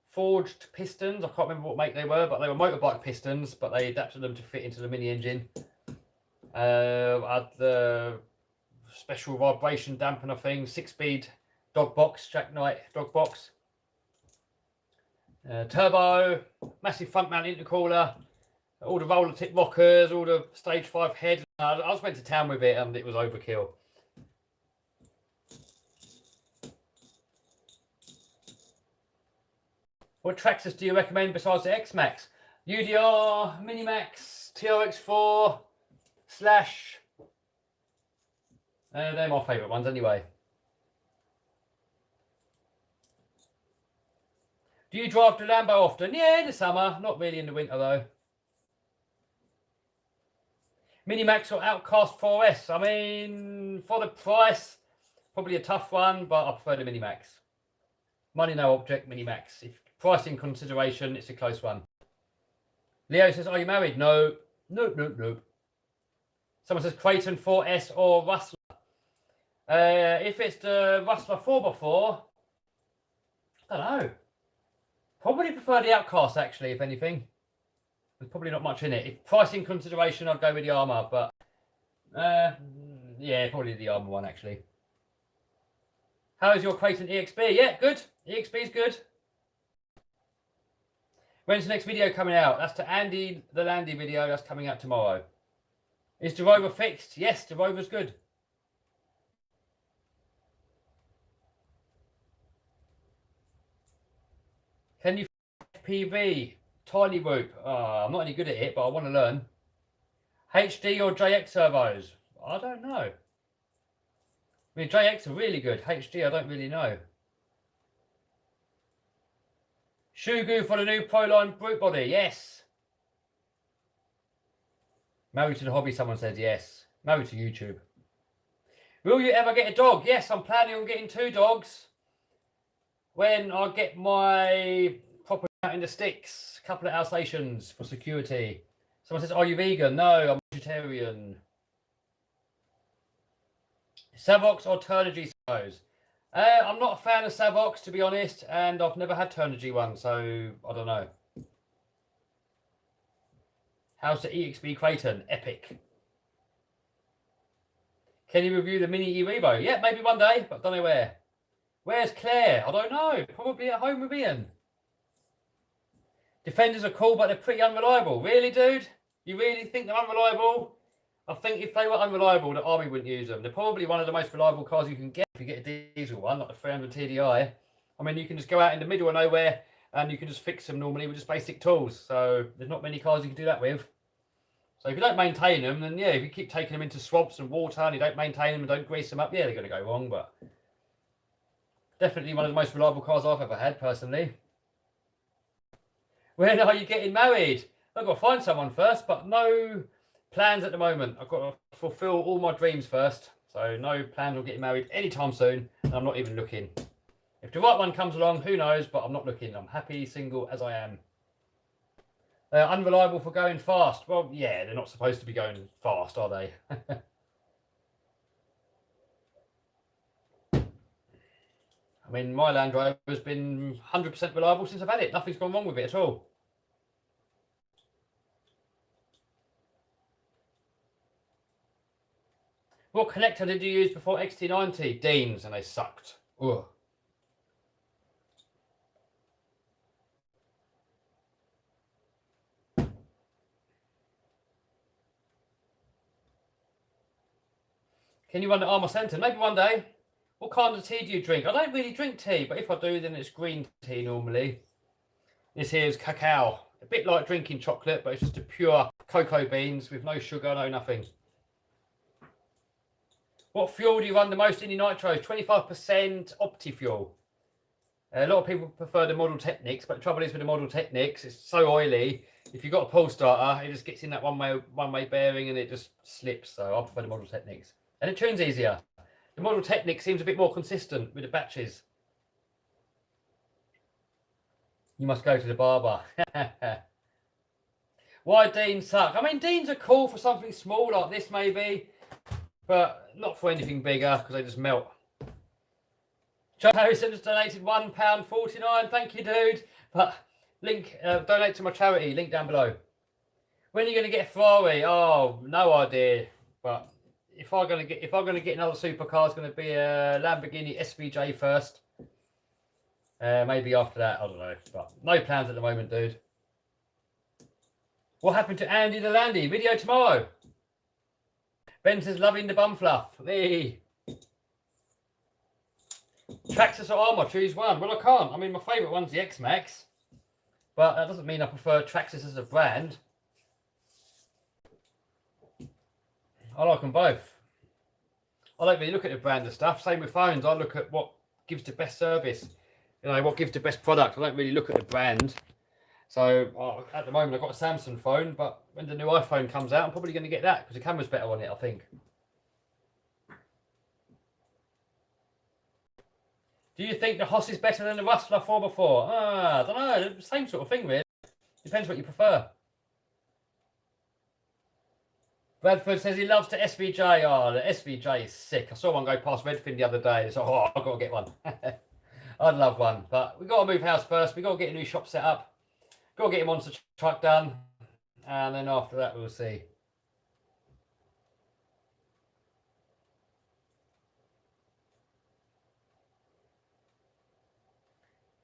Forged pistons, I can't remember what make they were, but they were motorbike pistons, but they adapted them to fit into the mini engine. I had the special vibration dampener thing, 6-speed dog box, Jack Knight dog box. Turbo, massive front mount intercooler, All the roller tip rockers, all the stage 5 heads. I just went to town with it and it was overkill. What Traxxas do you recommend besides the X-Max? UDR, Minimax, TRX4, Slash. They're my favourite ones anyway. Do you drive the Lambo often? Yeah, in the summer. Not really in the winter though. Minimax or Outcast 4S? I mean, for the price, probably a tough one, but I prefer the Minimax. Money no object, Minimax. If price in consideration, it's a close one. Leo says, are you married? No. Nope. Someone says Creighton 4S or Rustler. If it's the Rustler 4x4, I don't know. Probably prefer the Outcast, actually, if anything. There's probably not much in it. If price in consideration, I'd go with the Armour, but yeah, probably the Armour one, actually. How is your Creighton EXB? Yeah, good. EXB's good. When's the next video coming out? That's to Andy the Landy video. That's coming out tomorrow. Is the Rover fixed? Yes, the Rover's good. Can you FPV? Tiny Whoop. I'm not any good at it, but I want to learn. HD or JX servos? I don't know. I mean, JX are really good. HD, I don't really know. Shugu for the new Proline brute body. Yes. Married to the hobby, someone says yes. Married to YouTube. Will you ever get a dog? Yes, I'm planning on getting 2 dogs when I get my proper out in the sticks. A couple of Alsatians for security. Someone says, are you vegan? No, I'm vegetarian. Savox or Turnigy suppose? I'm not a fan of Savox, to be honest, and I've never had Turnigy one, so I don't know. How's the EXB Creighton? Epic. Can you review the Mini E-Revo? Yeah, maybe one day, but don't know where. Where's Claire? I don't know. Probably at home with Ian. Defenders are cool, but they're pretty unreliable. Really, dude? You really think they're unreliable? I think if they were unreliable, the army wouldn't use them. They're probably one of the most reliable cars you can get if you get a diesel one, like the 300 TDI. I mean, you can just go out in the middle of nowhere and you can just fix them normally with just basic tools. So there's not many cars you can do that with. So if you don't maintain them, then yeah, if you keep taking them into swamps and water and you don't maintain them and don't grease them up, yeah, they're going to go wrong. But definitely one of the most reliable cars I've ever had, personally. When are you getting married? I've got to find someone first, but no plans at the moment. I've got to fulfill all my dreams first. So no plans on getting married anytime soon. And I'm not even looking. If the right one comes along, who knows? But I'm not looking. I'm happy single as I am. Unreliable for going fast. Well, yeah, they're not supposed to be going fast, are they? I mean, my Land Rover has been 100% reliable since I've had it. Nothing's gone wrong with it at all. What connector did you use before XT90? Dean's, and they sucked. Ugh. Can you run the Armour Centre? Maybe one day. What kind of tea do you drink? I don't really drink tea, but if I do, then it's green tea normally. This here is cacao. A bit like drinking chocolate, but it's just a pure cocoa beans with no sugar, no nothing. What fuel do you run the most in your nitros? 25% Opti-fuel. A lot of people prefer the Model Technics, but the trouble is with the Model Technics, it's so oily. If you've got a pull starter, it just gets in that one-way bearing and it just slips. So I prefer the Model Technics. And it tunes easier. The Model Technic seems a bit more consistent with the batches. You must go to the barber. Why Deans suck? I mean, Deans are cool for something small like this maybe, but not for anything bigger because they just melt. John Harrison has donated £1.49. Thank you, dude. But link, donate to my charity. Link down below. When are you going to get a Ferrari? Oh, no idea. But if I'm going to get another supercar, it's going to be a Lamborghini SVJ first. Maybe after that, I don't know. But no plans at the moment, dude. What happened to Andy the Landy? Video tomorrow. Ben says loving the bum fluff. Hey. Traxxas or Armour, choose one. Well, I can't. I mean, my favourite one's the X-Max. But that doesn't mean I prefer Traxxas as a brand. I like them both. I don't really look at the brand of stuff. Same with phones. I look at what gives the best service. You know, what gives the best product. I don't really look at the brand. So at the moment I've got a Samsung phone, but when the new iPhone comes out, I'm probably going to get that because the camera's better on it, I think. Do you think the Hoss is better than the Rustler 4x4? I don't know. Same sort of thing, really. Depends what you prefer. Bradford says he loves the SVJ. Oh, the SVJ is sick. I saw one go past Redfin the other day. So, I've got to get one. I'd love one. But we've got to move house first. We've got to get a new shop set up. Got to get him onto the truck done. And then after that, we'll see.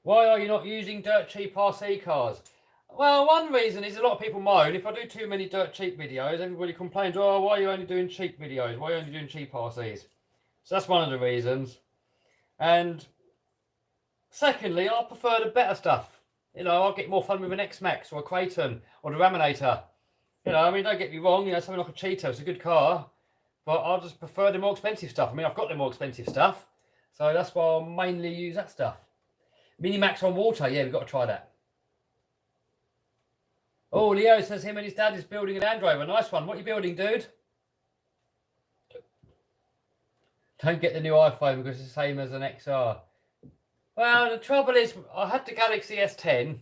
Why are you not using dirt cheap RC cars? Well, one reason is a lot of people moan. If I do too many dirt cheap videos, everybody complains, oh, why are you only doing cheap videos? Why are you only doing cheap RCs? So that's one of the reasons. And secondly, I prefer the better stuff. You know, I'll get more fun with an X-Max or a Kraton or the Raminator. You know, I mean, don't get me wrong, you know, something like a Cheeto, it's a good car. But I just prefer the more expensive stuff. I mean, I've got the more expensive stuff. So that's why I'll mainly use that stuff. Minimax on water, yeah, we've got to try that. Oh, Leo says him and his dad is building an Land Rover. Nice one. What are you building, dude? Don't get the new iPhone because it's the same as an XR. Well, the trouble is, I had the Galaxy S10,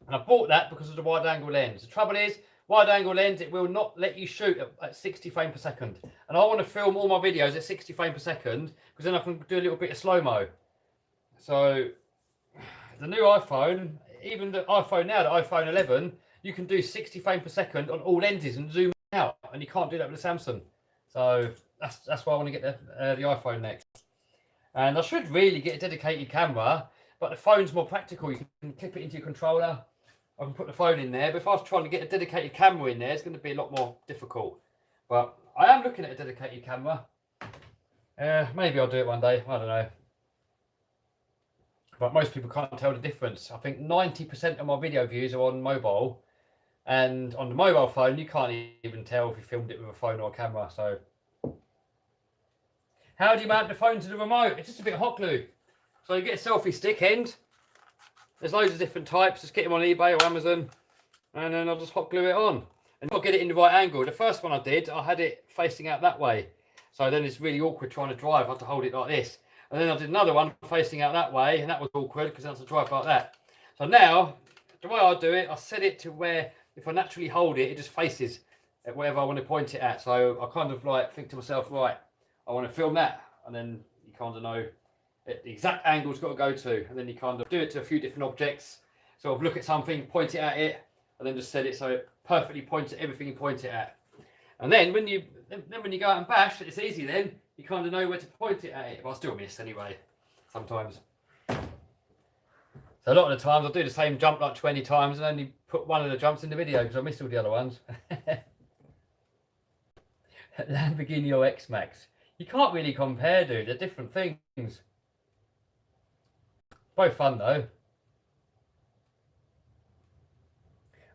and I bought that because of the wide-angle lens. The trouble is, wide-angle lens, it will not let you shoot at 60 frames per second. And I want to film all my videos at 60 frames per second because then I can do a little bit of slow-mo. So the new iPhone, even the iPhone now, the iPhone 11, you can do 60 frames per second on all lenses and zoom out, and you can't do that with the Samsung. So that's why I want to get the iPhone next. And I should really get a dedicated camera, but the phone's more practical. You can clip it into your controller. I can put the phone in there, but if I was trying to get a dedicated camera in there, it's going to be a lot more difficult. But I am looking at a dedicated camera. Maybe I'll do it one day. I don't know. But most people can't tell the difference. I think 90% of my video views are on mobile. And on the mobile phone, you can't even tell if you filmed it with a phone or a camera. So, how do you mount the phone to the remote? It's just a bit of hot glue. So you get a selfie stick end. There's loads of different types. Just get them on eBay or Amazon. And then I'll just hot glue it on. And I'll get it in the right angle. The first one I did, I had it facing out that way. So then it's really awkward trying to drive. I have to hold it like this. And then I did another one facing out that way. And that was awkward because I had to drive like that. So now, the way I do it, I set it to where if I naturally hold it, it just faces at wherever I want to point it at. So I kind of like think to myself, right, I want to film that. And then you kind of know the exact angle it's got to go to. And then you kind of do it to a few different objects. Sort of look at something, point it at it, and then just set it so it perfectly points at everything you point it at. And then when you go out and bash, it's easy then. You kind of know where to point it at it. But I still miss anyway, sometimes. So a lot of the times I'll do the same jump like 20 times and only put one of the jumps in the video because I missed all the other ones. Lamborghini or X-Max. You can't really compare, dude. They're different things. Both fun though.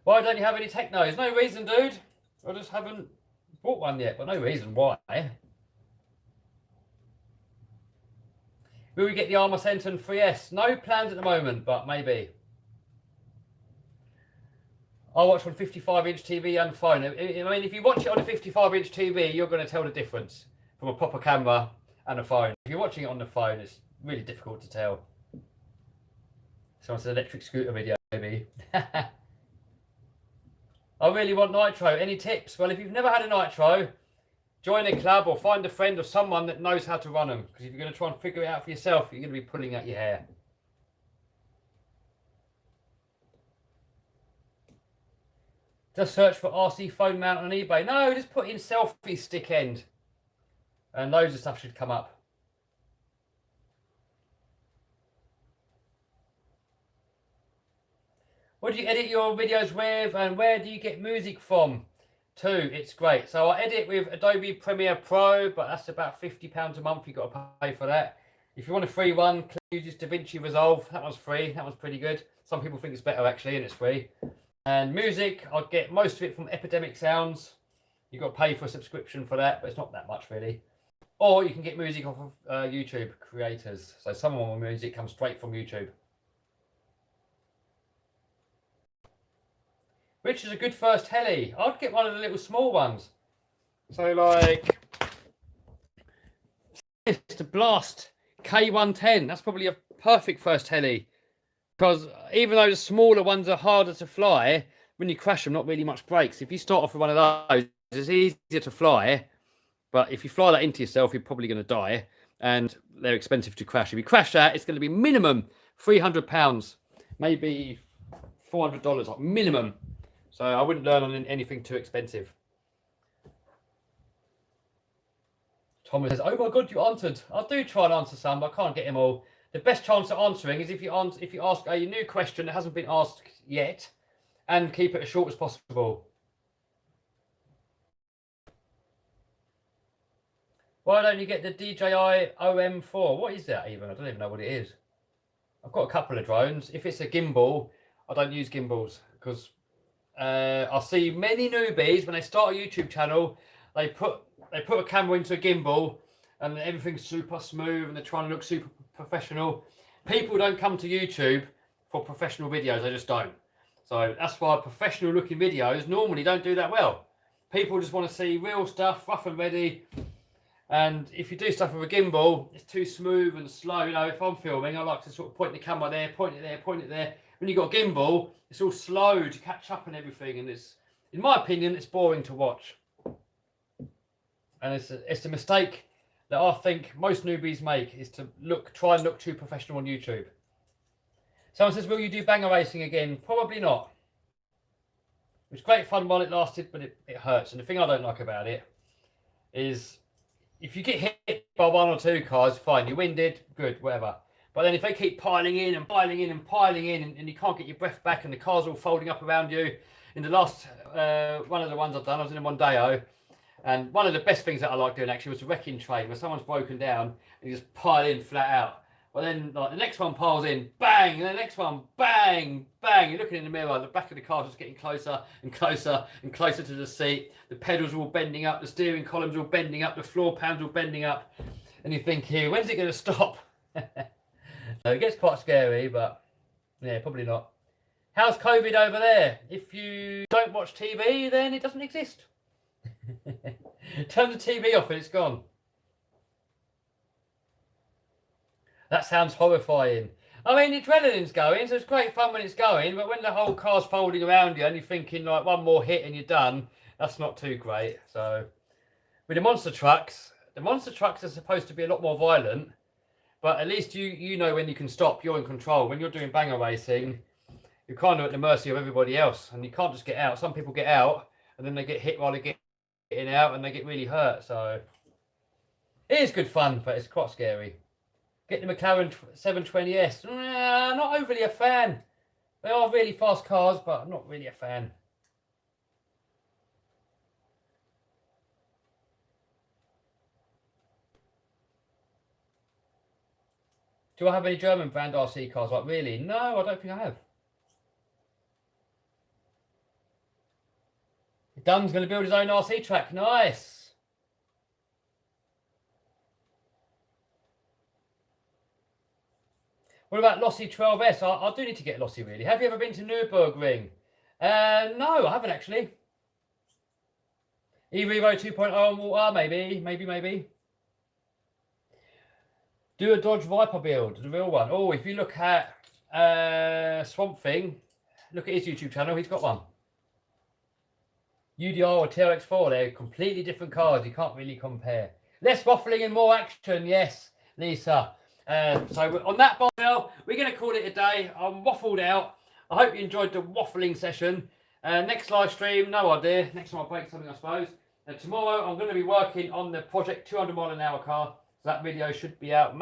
Why don't you have any Technos? No reason, dude. I just haven't bought one yet, but no reason why. Will we get the Armour Centon 3S? No plans at the moment, but maybe. I watch on 55-inch TV and phone. I mean, if you watch it on a 55-inch TV, you're going to tell the difference from a proper camera and a phone. If you're watching it on the phone, it's really difficult to tell. Someone said electric scooter video, maybe. I really want nitro. Any tips? Well, if you've never had a nitro, join a club or find a friend or someone that knows how to run them. Because if you're going to try and figure it out for yourself, you're going to be pulling out your hair. Just search for RC phone mount on eBay. No, just put in selfie stick end. And loads of stuff should come up. What do you edit your videos with, and where do you get music from? Too, it's great. So I edit with Adobe Premiere Pro, but that's about £50 a month. You've got to pay for that. If you want a free one, use DaVinci Resolve. That one's free. That one's pretty good. Some people think it's better actually, and it's free. And music, I get most of it from Epidemic Sounds. You've got to pay for a subscription for that, but it's not that much really. Or you can get music off of YouTube creators. So some of my music comes straight from YouTube. Which is a good first heli? I'd get one of the little small ones. So like, it's the Blast K110. That's probably a perfect first heli. Because even though the smaller ones are harder to fly, when you crash them, not really much brakes. If you start off with one of those, it's easier to fly. But if you fly that into yourself, you're probably going to die. And they're expensive to crash. If you crash that, it's going to be minimum £300. Maybe $400, like minimum. So I wouldn't learn on anything too expensive. Thomas says, "Oh my God, you answered." I do try and answer some, but I can't get them all. The best chance of answering is if you ask a new question that hasn't been asked yet, and keep it as short as possible. Why don't you get the DJI OM4? What is that even? I don't even know what it is. I've got a couple of drones. If it's a gimbal, I don't use gimbals because I see many newbies when they start a YouTube channel, they put a camera into a gimbal and everything's super smooth and they're trying to look super professional. People don't come to YouTube for professional videos, they just don't. So that's why professional looking videos normally don't do that well. People just want to see real stuff, rough and ready. And if you do stuff with a gimbal, it's too smooth and slow. You know, if I'm filming, I like to sort of point the camera there, point it there, point it there. When you've got a gimbal, it's all slow to catch up and everything. And it's, in my opinion, it's boring to watch. And it's a mistake that I think most newbies make, is to try and look too professional on YouTube. Someone says, "Will you do banger racing again?" Probably not. It was great fun while it lasted, but it hurts. And the thing I don't like about it is, if you get hit by one or two cars, fine, you're winded, good, whatever. But then if they keep piling in and piling in and piling in, and you can't get your breath back, and the car's all folding up around you. In the last one of the ones I've done, I was in a Mondeo, and one of the best things that I like doing actually was the wrecking train, where someone's broken down and you just pile in flat out. But then like the next one piles in, bang, and the next one, bang, bang. You're looking in the mirror, the back of the car is just getting closer and closer and closer to the seat. The pedals are all bending up, the steering column's all bending up, the floor pans all bending up. And you think, here, when's it going to stop? It gets quite scary, but yeah, probably not. How's COVID over there? If you don't watch TV, then it doesn't exist. Turn the TV off and it's gone. That sounds horrifying. I mean, adrenaline's going, so it's great fun when it's going, but when the whole car's folding around you and you're thinking like one more hit and you're done, that's not too great. So with the monster trucks are supposed to be a lot more violent, but at least you know when you can stop, you're in control. When you're doing banger racing, you're kind of at the mercy of everybody else, and you can't just get out. Some people get out and then they get hit while they're getting out and they get really hurt. So it is good fun, but it's quite scary. Get the McLaren 720S. Not overly a fan. They are really fast cars, but I'm not really a fan. Do I have any German brand RC cars? Like, really? No, I don't think I have. Dunn's going to build his own RC track. Nice. What about Lossy 12S? I do need to get Lossy, really. Have you ever been to Nürburgring? No, I haven't actually. E-Revo 2.0 on water, maybe. Do a Dodge Viper build, the real one. Oh, if you look at Swamp Thing, look at his YouTube channel, he's got one. UDR or TRX4, they're completely different cars. You can't really compare. Less waffling and more action, yes, Lisa. So on that bombshell, we're going to call it a day. I'm waffled out. I hope you enjoyed the waffling session. Next live stream, no idea. Next time I'll break something, I suppose. Tomorrow, I'm going to be working on the Project 200 mile an hour car. So that video should be out.